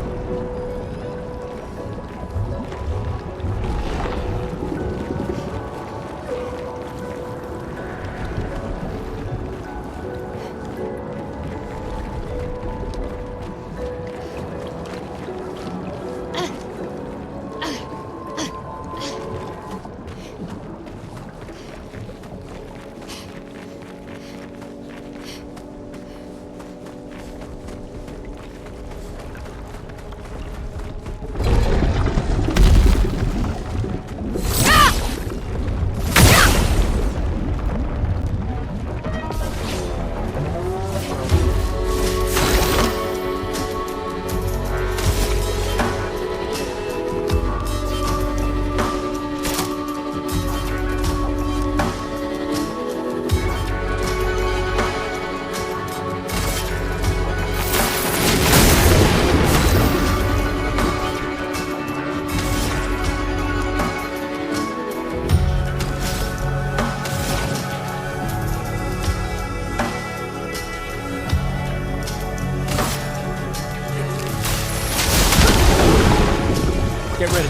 Get ready.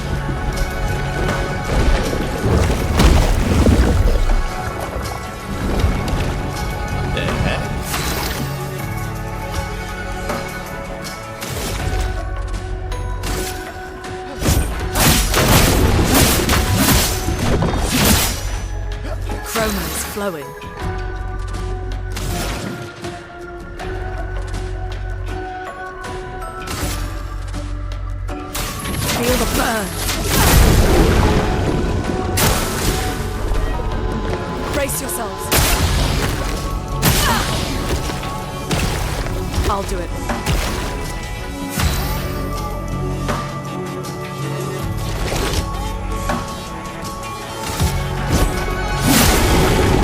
The heck? Chroma is flowing. Feel the burn. Brace yourselves. I'll do it.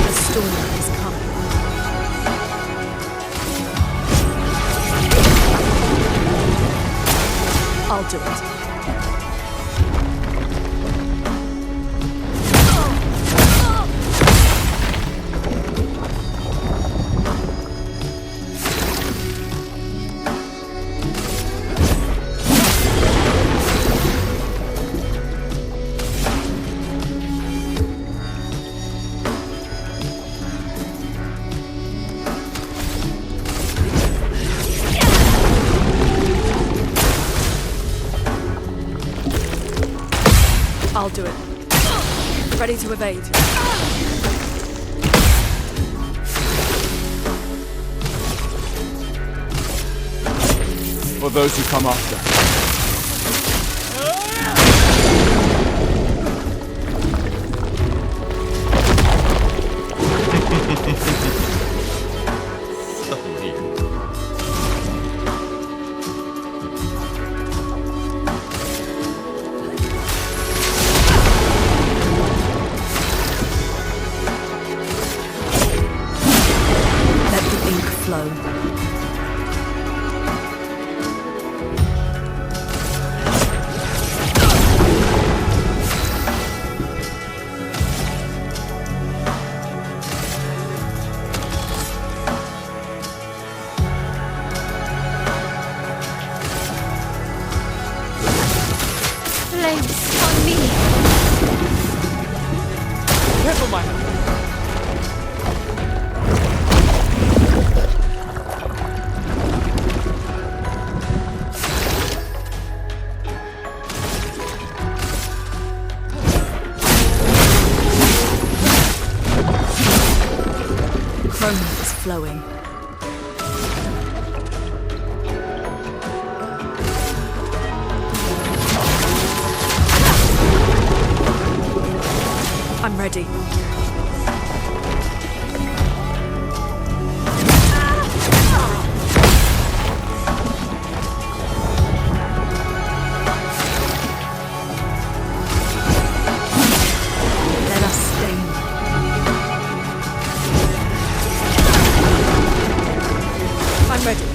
The storm is coming. I'll do it. I'll do it. Ready to evade. For those who come after. flow. Flames on me! Careful, Maya. Chroma is flowing. I'm ready. Let us stain. I'm ready.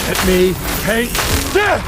Let me paint this!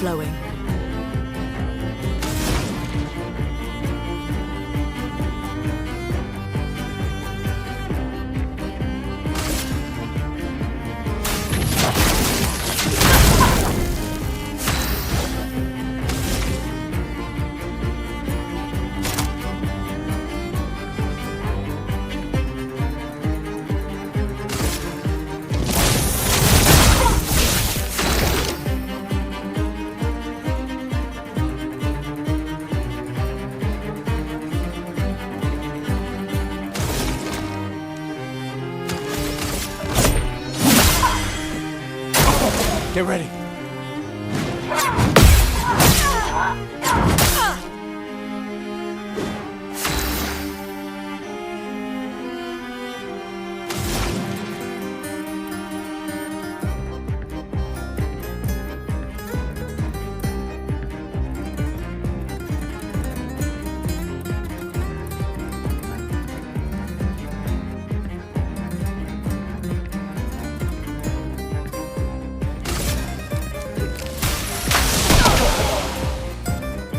flowing. Get ready.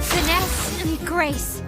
Finesse and grace.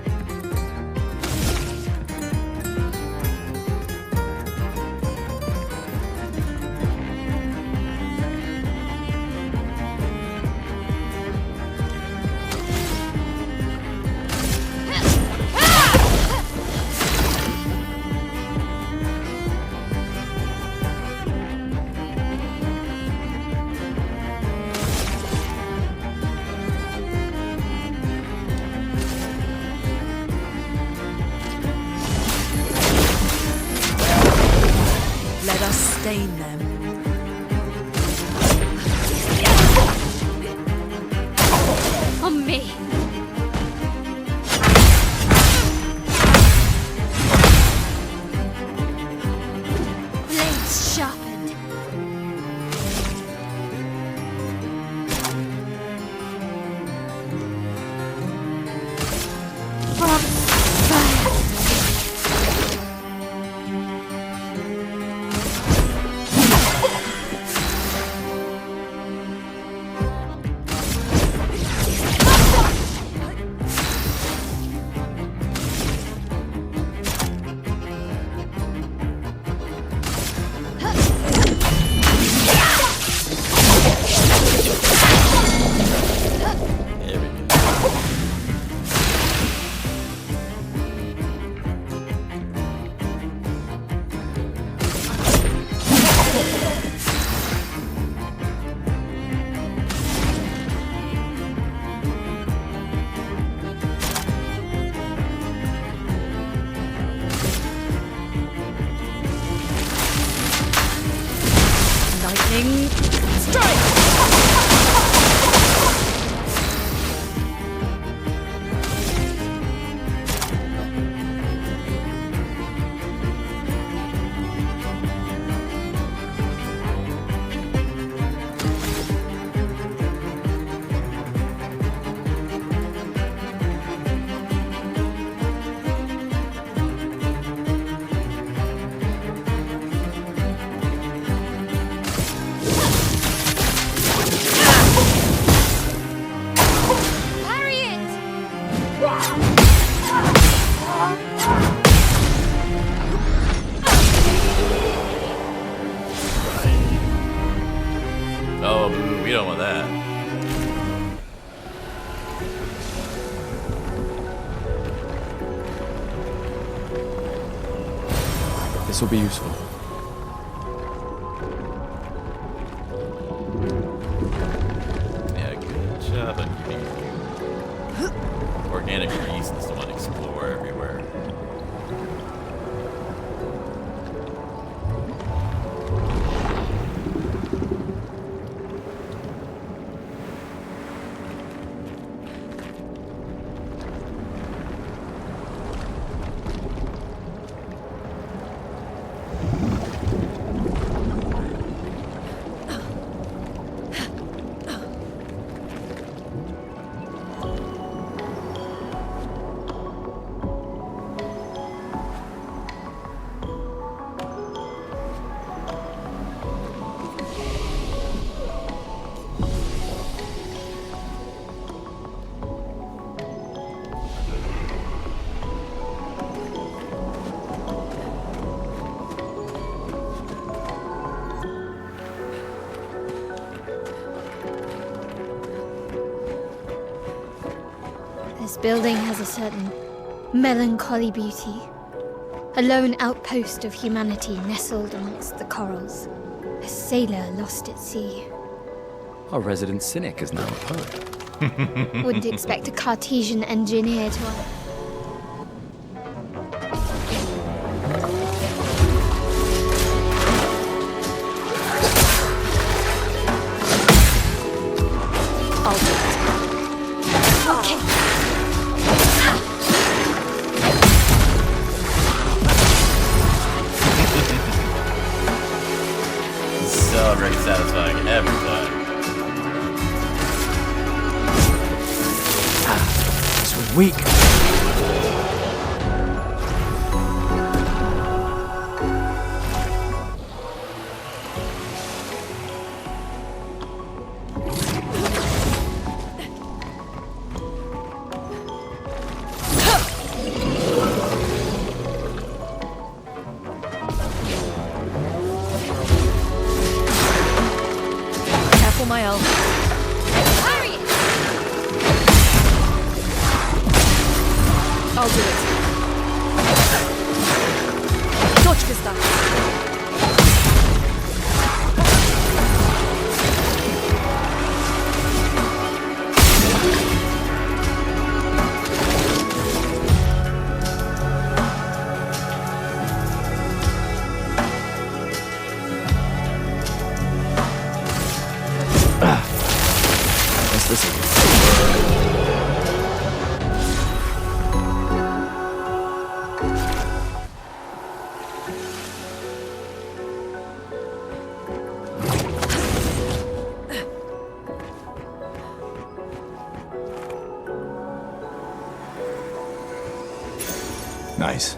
Let us stain them. On me. Blades sharpened. From fire. There we go. Lightning strike! Oh, boo, we don't want that. This will be useful. Yeah, good job on keeping organic reasons to want to explore everywhere. This building has a certain melancholy beauty. A lone outpost of humanity nestled amongst the corals. A sailor lost at sea. Our resident cynic is now a poet. Wouldn't expect a Cartesian engineer to... I'll do it. Okay. So very satisfying every time. This was weak. Careful, my elf. Hurry! I'll do it. Dodge, Gustave. What's this again? Nice.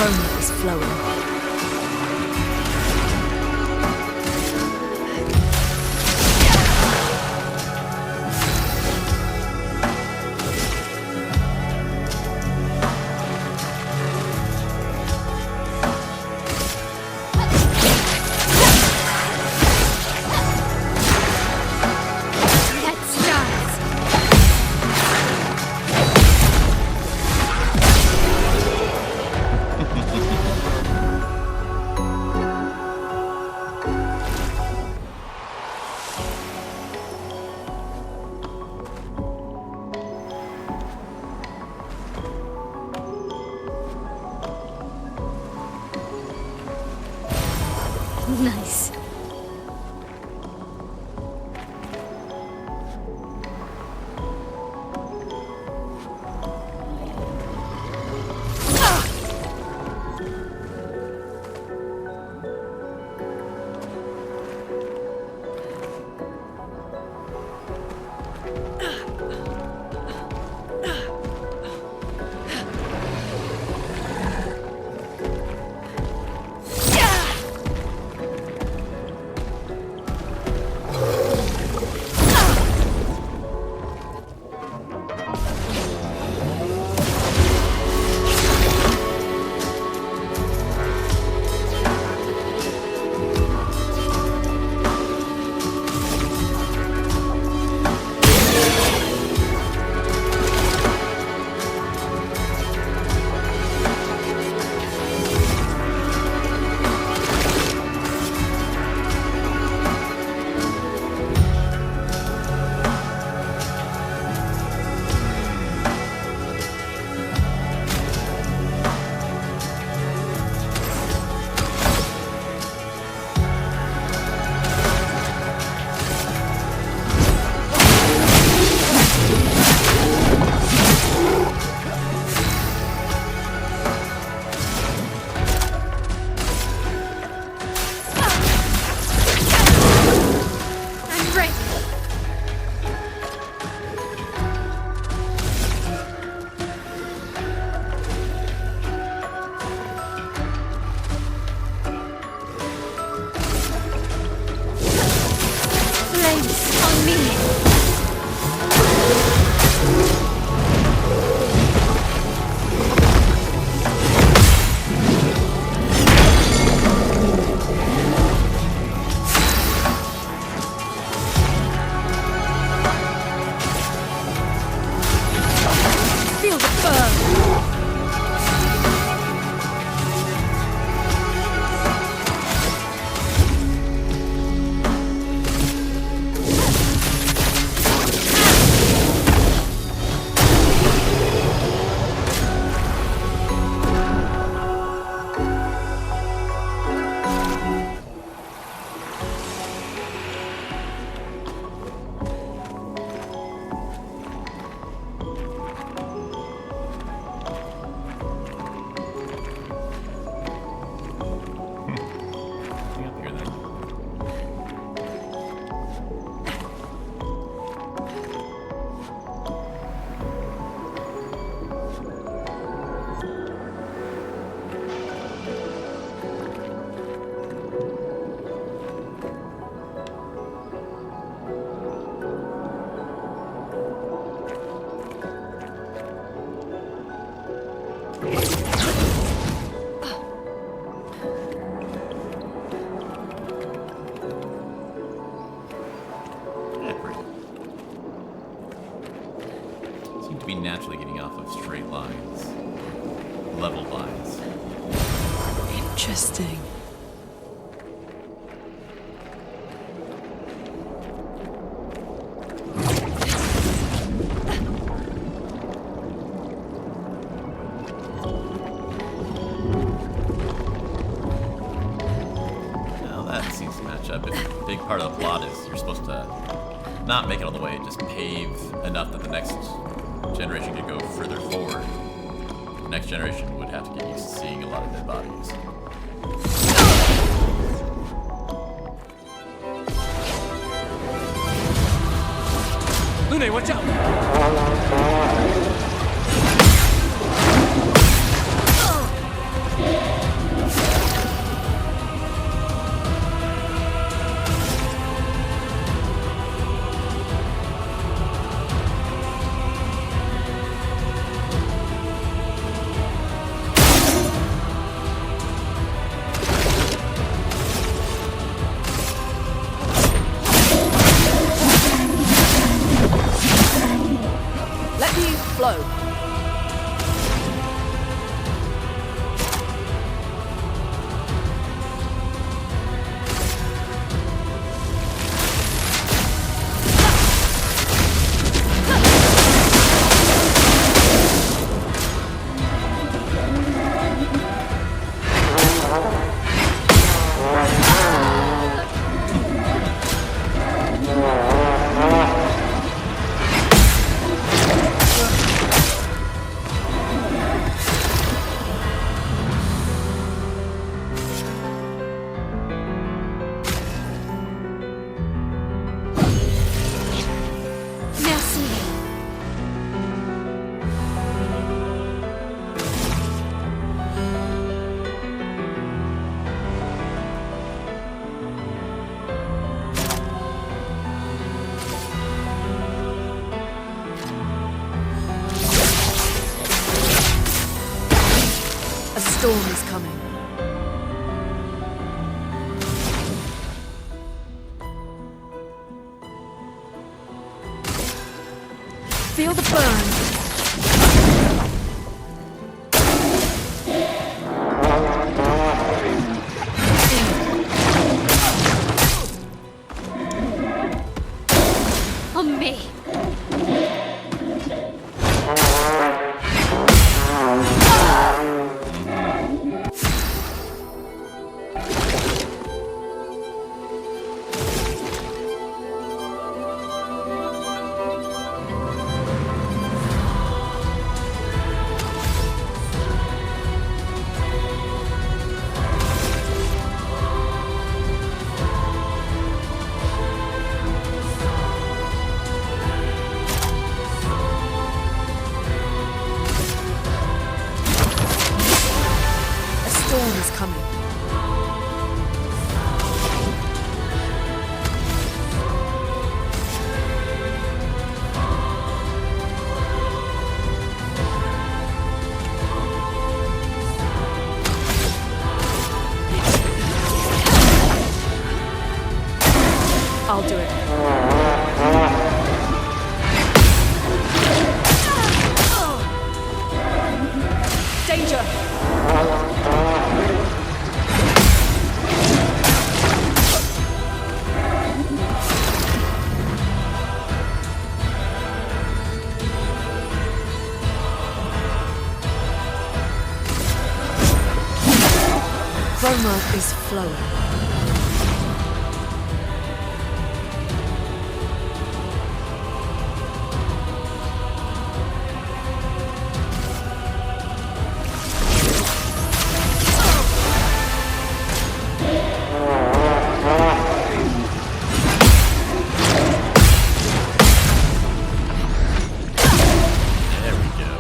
chroma is flowing. Nice. To be naturally getting off of straight lines, level lines. Interesting. Now that seems to match up. If a big part of the plot is you're supposed to not make it all the way, just pave enough that the next generation could go further forward. The next generation would have to get used to seeing a lot of dead bodies. Lune, watch out! storm is coming. Feel the burn. On me. Storm is coming. I'll do it. Danger! Chroma is flowing. There we go.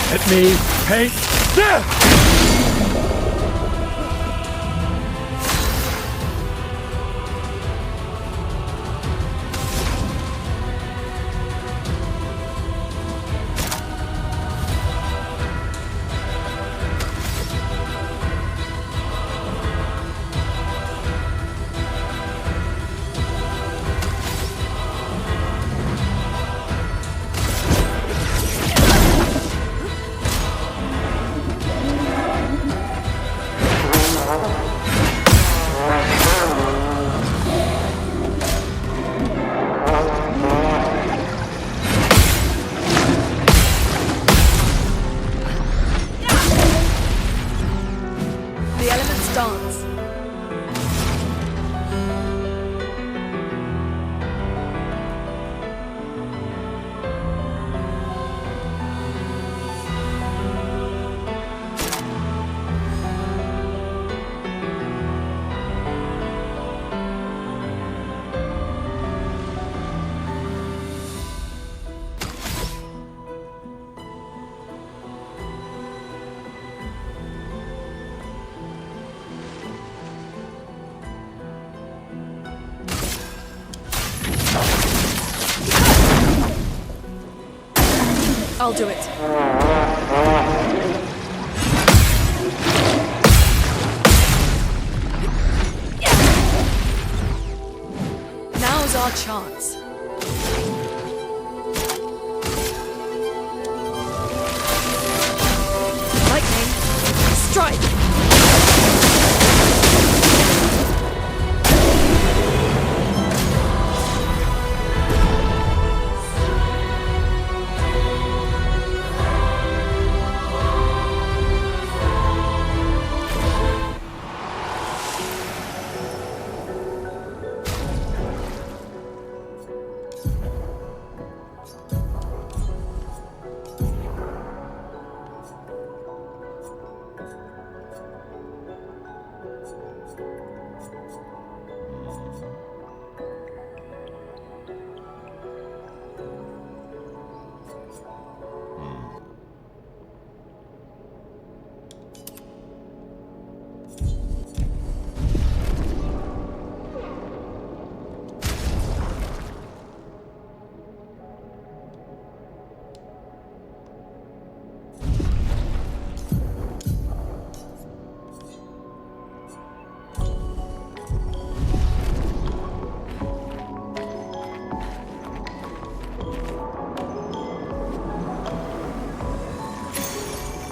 Let me paint death! The elements dance. I'll do it. Now's our chance. Lightning, strike!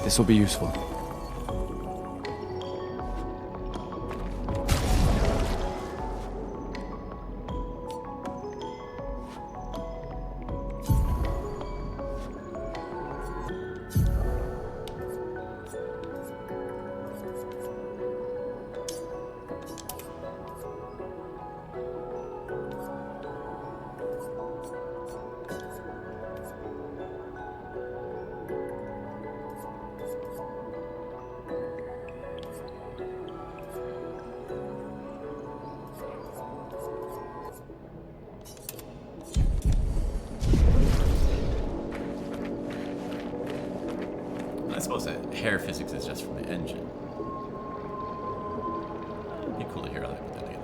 This will be useful. I suppose that hair physics is just from the engine. It'd be cool to hear how they put that together.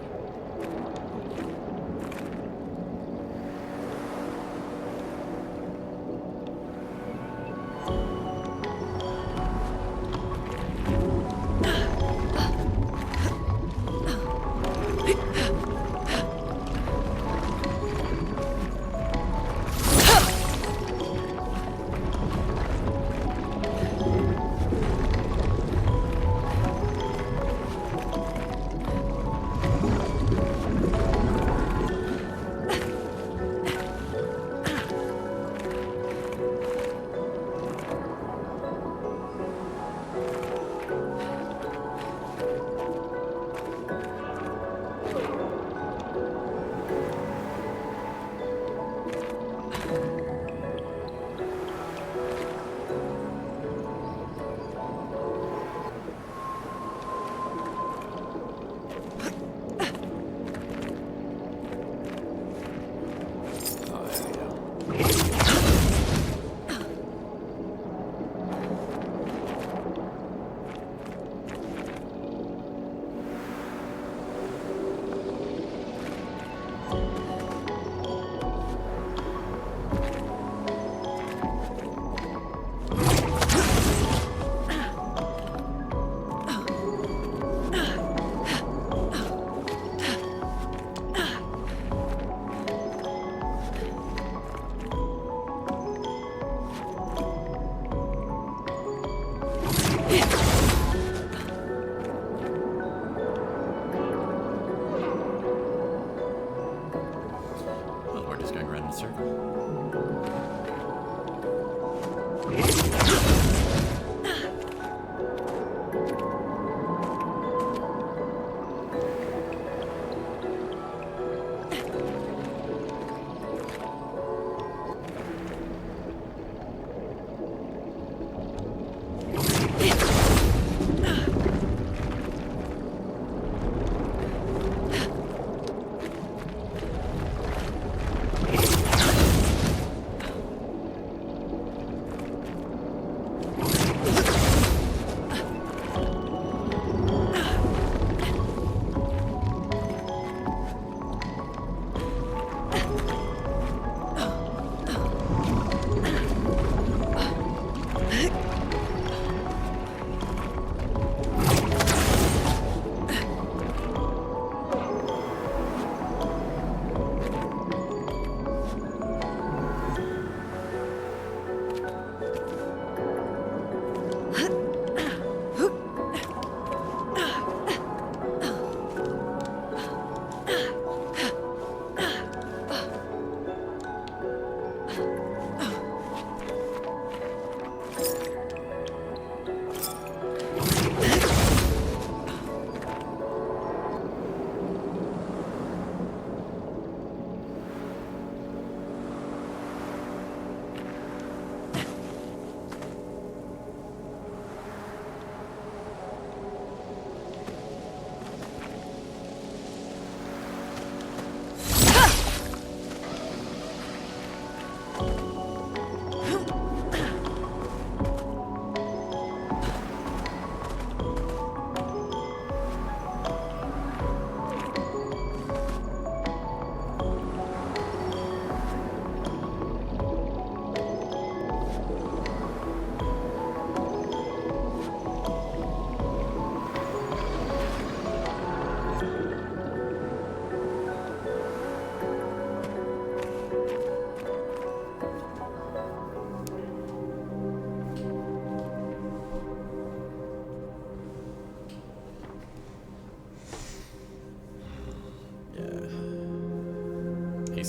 Well, we're just going around in a circle.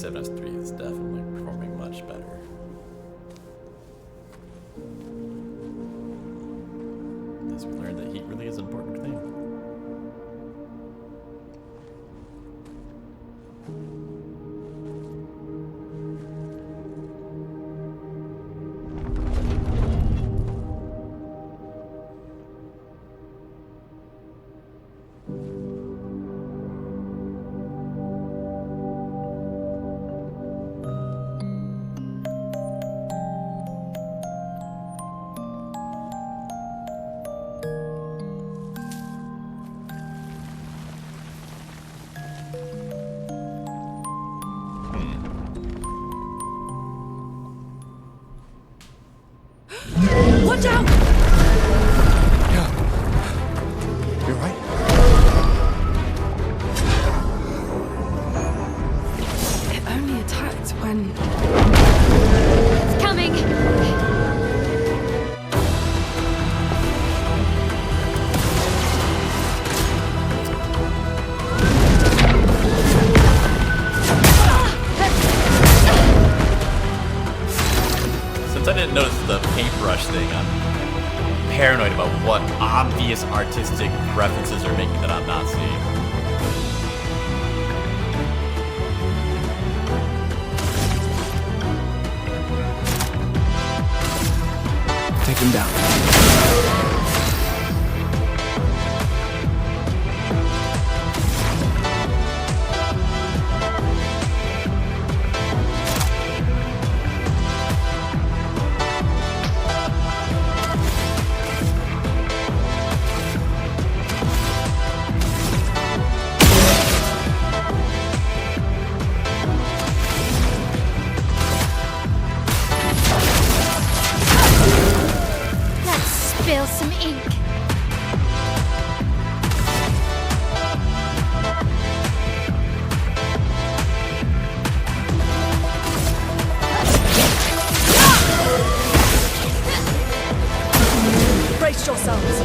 7S3 is definitely performing much better. Thus we learned that heat really is an important thing. Watch out! Yeah. You're right. It only attacked when... It's coming! Since I didn't notice the paintbrush thing, I'm paranoid about what obvious artistic references are making that I'm not seeing. Take him down. Let's spill some ink. Brace yourselves.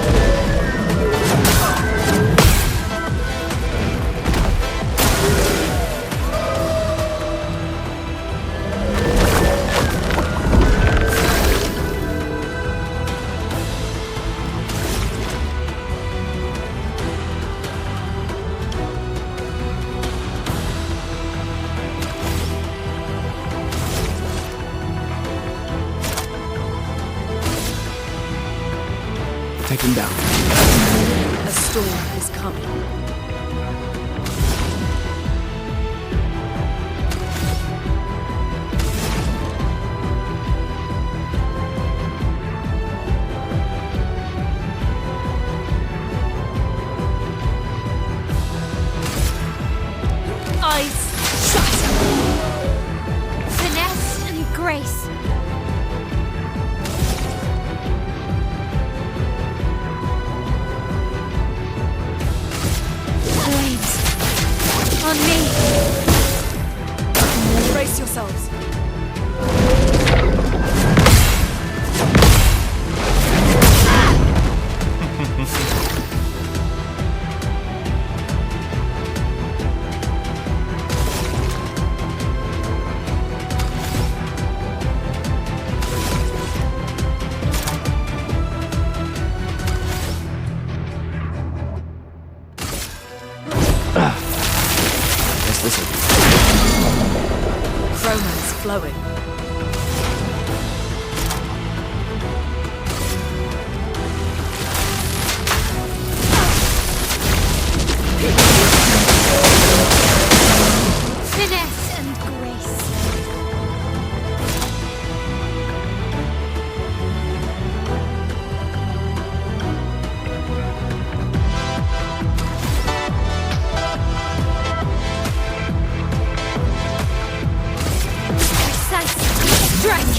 Take him down. A storm is coming. Eyes shut. Finesse and grace. Flames on me. Brace yourselves. Yes, listen. Romance flowing. Finesse and grace. Precise strike.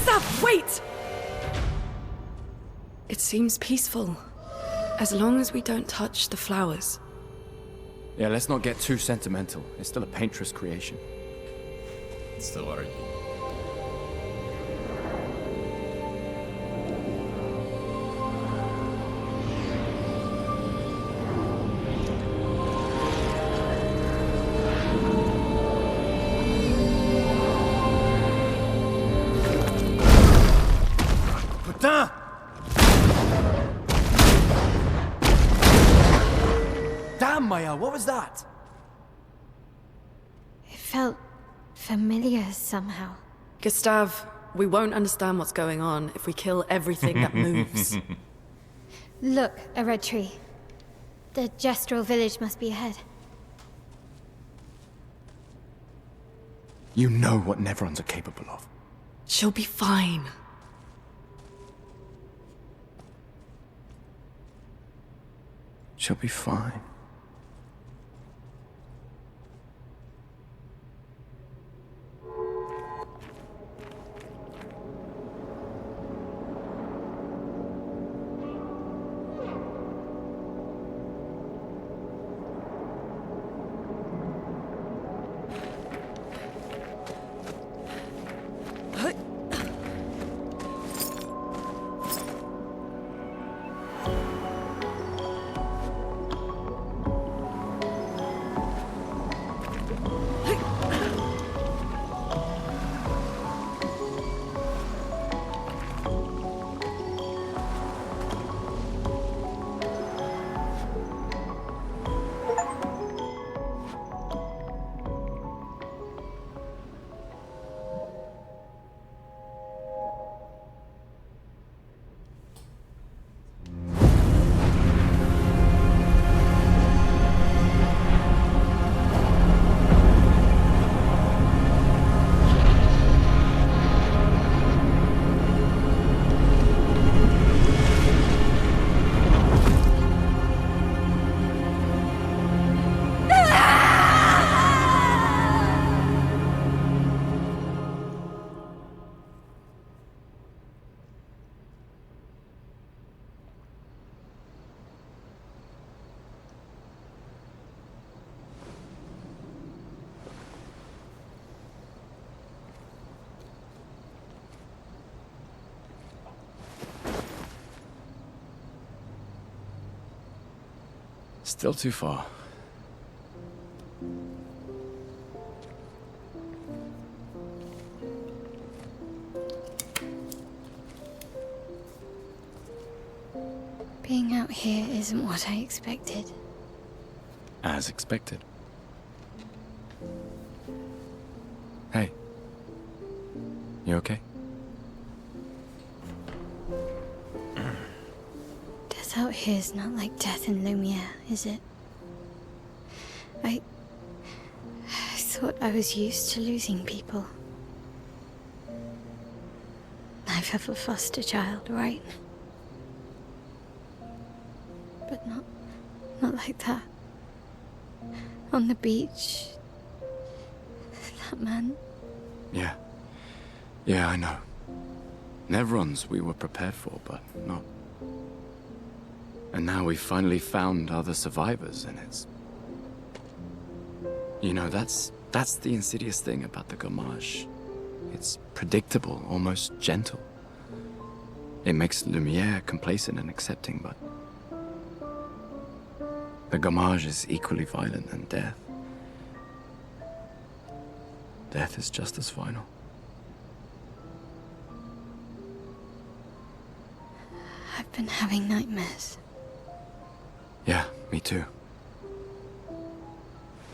Gustave, wait! It seems peaceful. As long as we don't touch the flowers. Yeah, let's not get too sentimental. It's still a painter's creation. Still argue. Putain! Damn, Maya, what was that? It felt familiar somehow. Gustave, we won't understand what's going on if we kill everything that moves. Look, a red tree. The gestural village must be ahead. You know what Nevrons are capable of. She'll be fine. She'll be fine. Still too far. Being out here isn't what I expected. As expected. Hey. You okay? Death out here's not like death in Lumiere, is it? I thought I was used to losing people. Life of a foster child, right? But not like that. On the beach. That man. Yeah. Yeah, I know. Nevrons we were prepared for, but not. And now we've finally found other survivors, and it's... You know, that's the insidious thing about the Gommage. It's predictable, almost gentle. It makes Lumiere complacent and accepting, but... The Gommage is equally violent than death. Death is just as final. I've been having nightmares. Yeah, me too.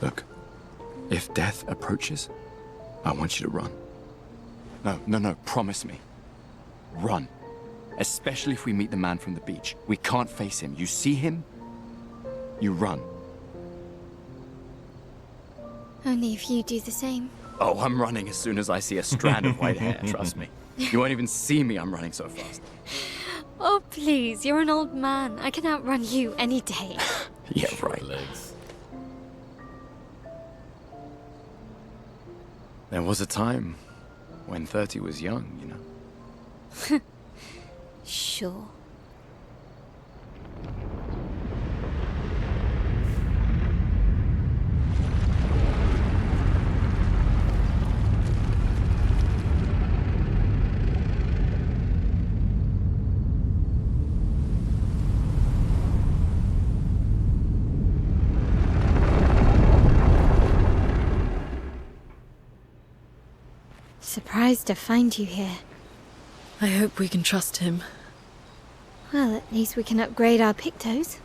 Look, if death approaches, I want you to run. No, promise me. Run. Especially if we meet the man from the beach. We can't face him. You see him, you run. Only if you do the same. Oh, I'm running as soon as I see a strand of white hair, trust me. You won't even see me, I'm running so fast. Oh, please, you're an old man. I can outrun you any day. Yeah, Short right. legs. There was a time when 30 was young, you know. Sure. Surprised to find you here. I hope we can trust him. Well, at least we can upgrade our Pictos.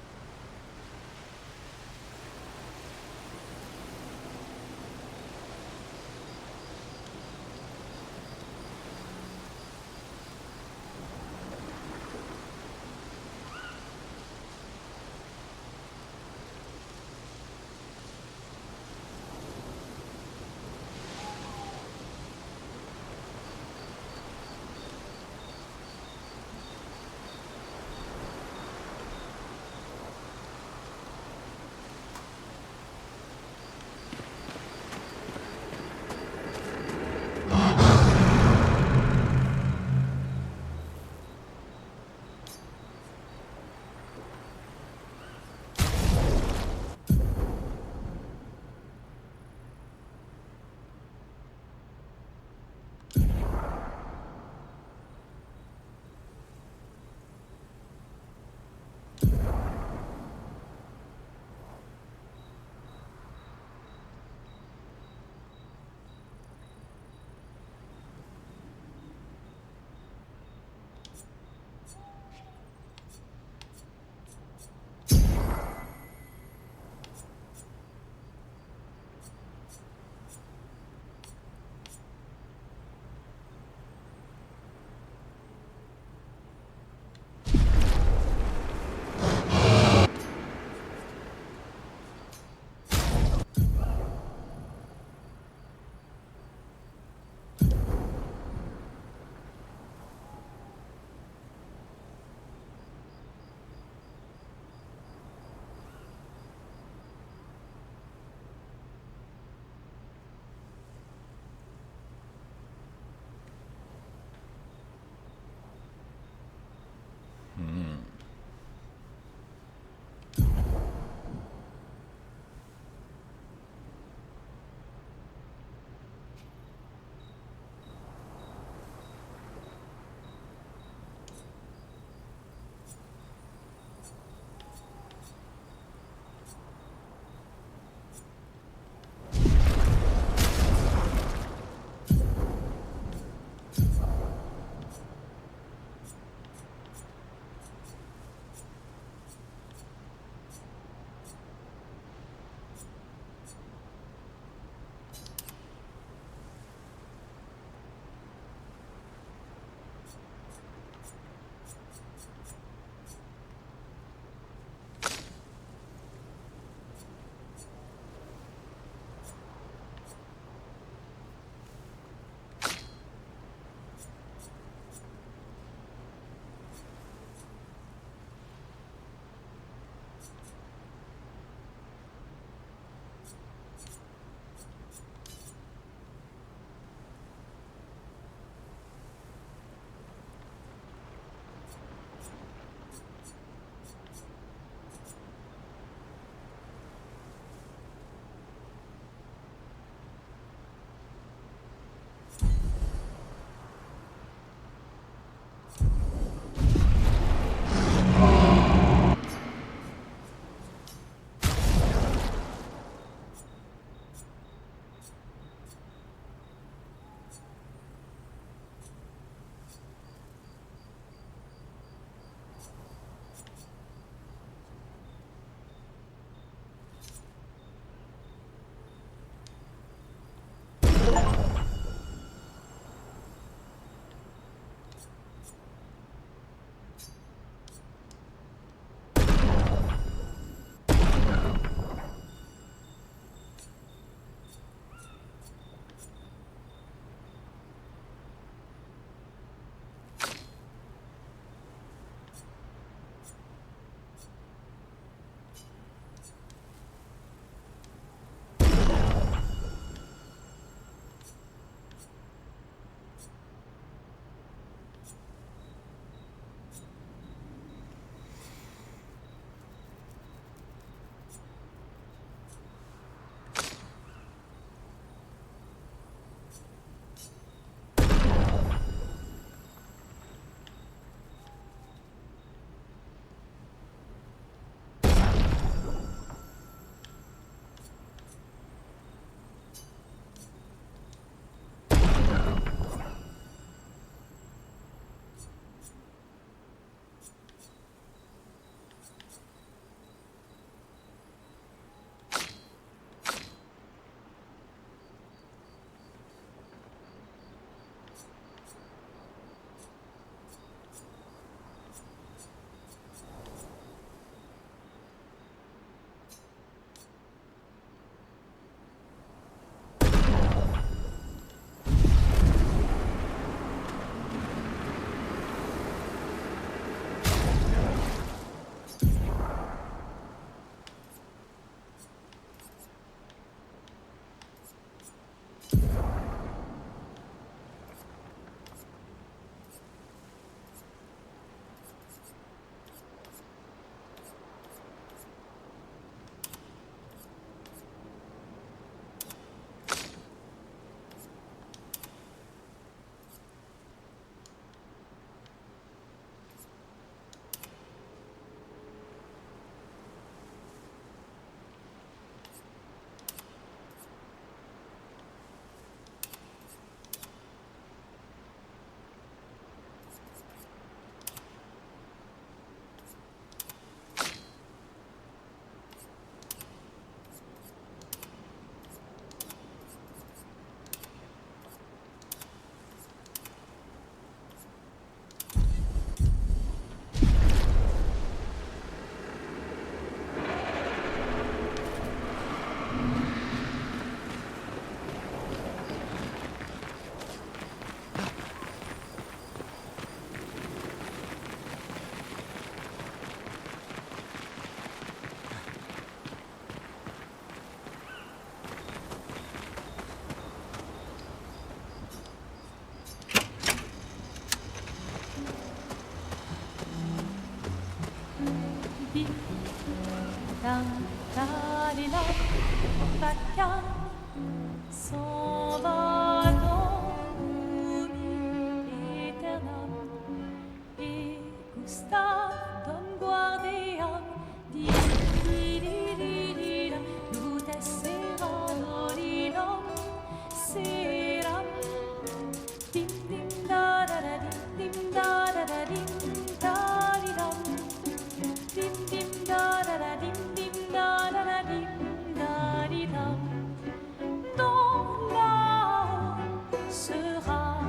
sera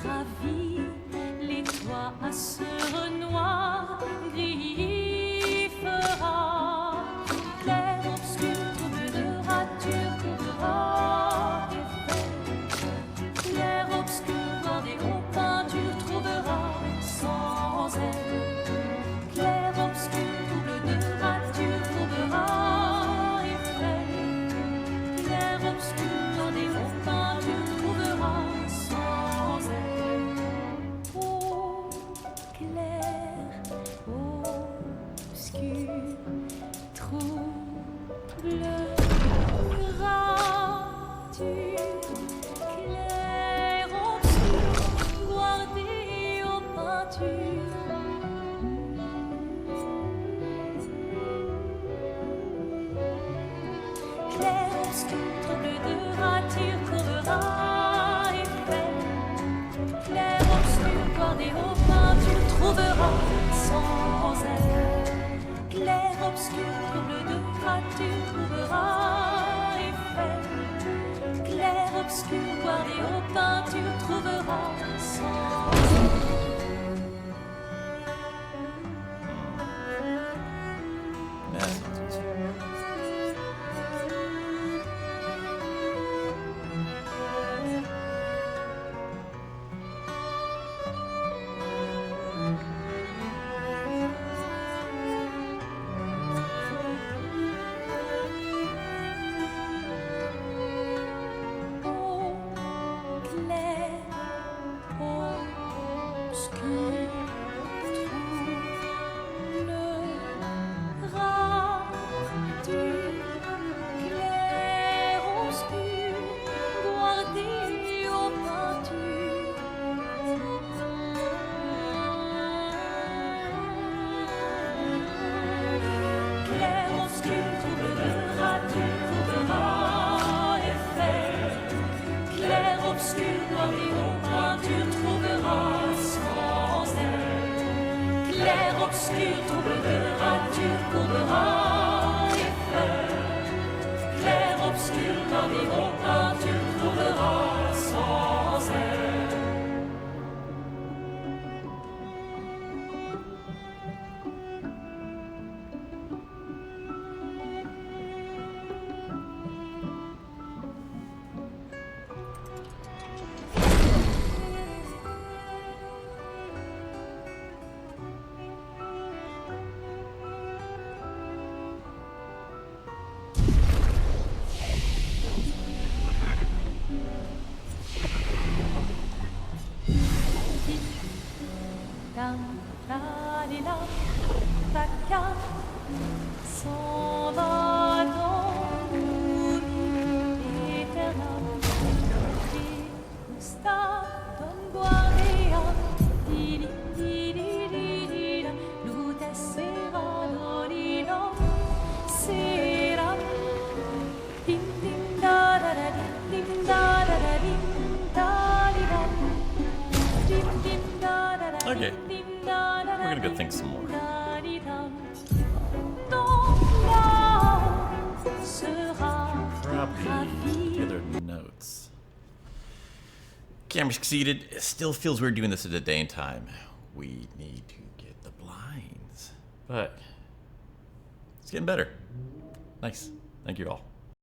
ravi. Les toits se renoient, gris fera. Clair, obscur, trouble de rature, couvrera effet. Clair, obscur, bordé aux peintures, trouvera sans elle. Clair, obscur, double de rature, trouvera effet. Clair, obscur, bordé aux peintures, trouvera sans elle. Ô clair, obscur, trouble, rature. Clair, obscur, guardé aux peintures. Clair, obscur, trouble de rature, courera effet. Clair, obscur, guardé aux peintures, trouvera sans elle. Clair, obscur, trouble de rature, trouvera effet. Clair, obscur, guardé aux peintures, trouvera sans That sounds easy. clair, obscur, trouble, rature, clair, obscur, guardé aux peintures. Clair, obscur, trouble, rature, trouvera effet. Clair, obscur, guardé aux peintures, trouvera sans elle. Clair, obscur, trouble de rature, couvrera effet. Clair, obscur, guardé aux peintures, trouvera sans elle. Dam, la, li, la, chacun s'en va dans l'oubli éternel. Et Gustave donne guardia, di, di, di, di, di, di, da, lute sera, do, di, do, sera. Dim, dim, da, da, da, dim, da, da, da, dim, da, di, da. Dim, dim, da, da, da, Okay. dim, da, da, We're gonna go think some more. da, di, da. Dans là sera Probably together notes. Camera succeeded. It still feels weird doing this at a day and time. We need to get the blinds. But it's getting better. Nice. Thank you all.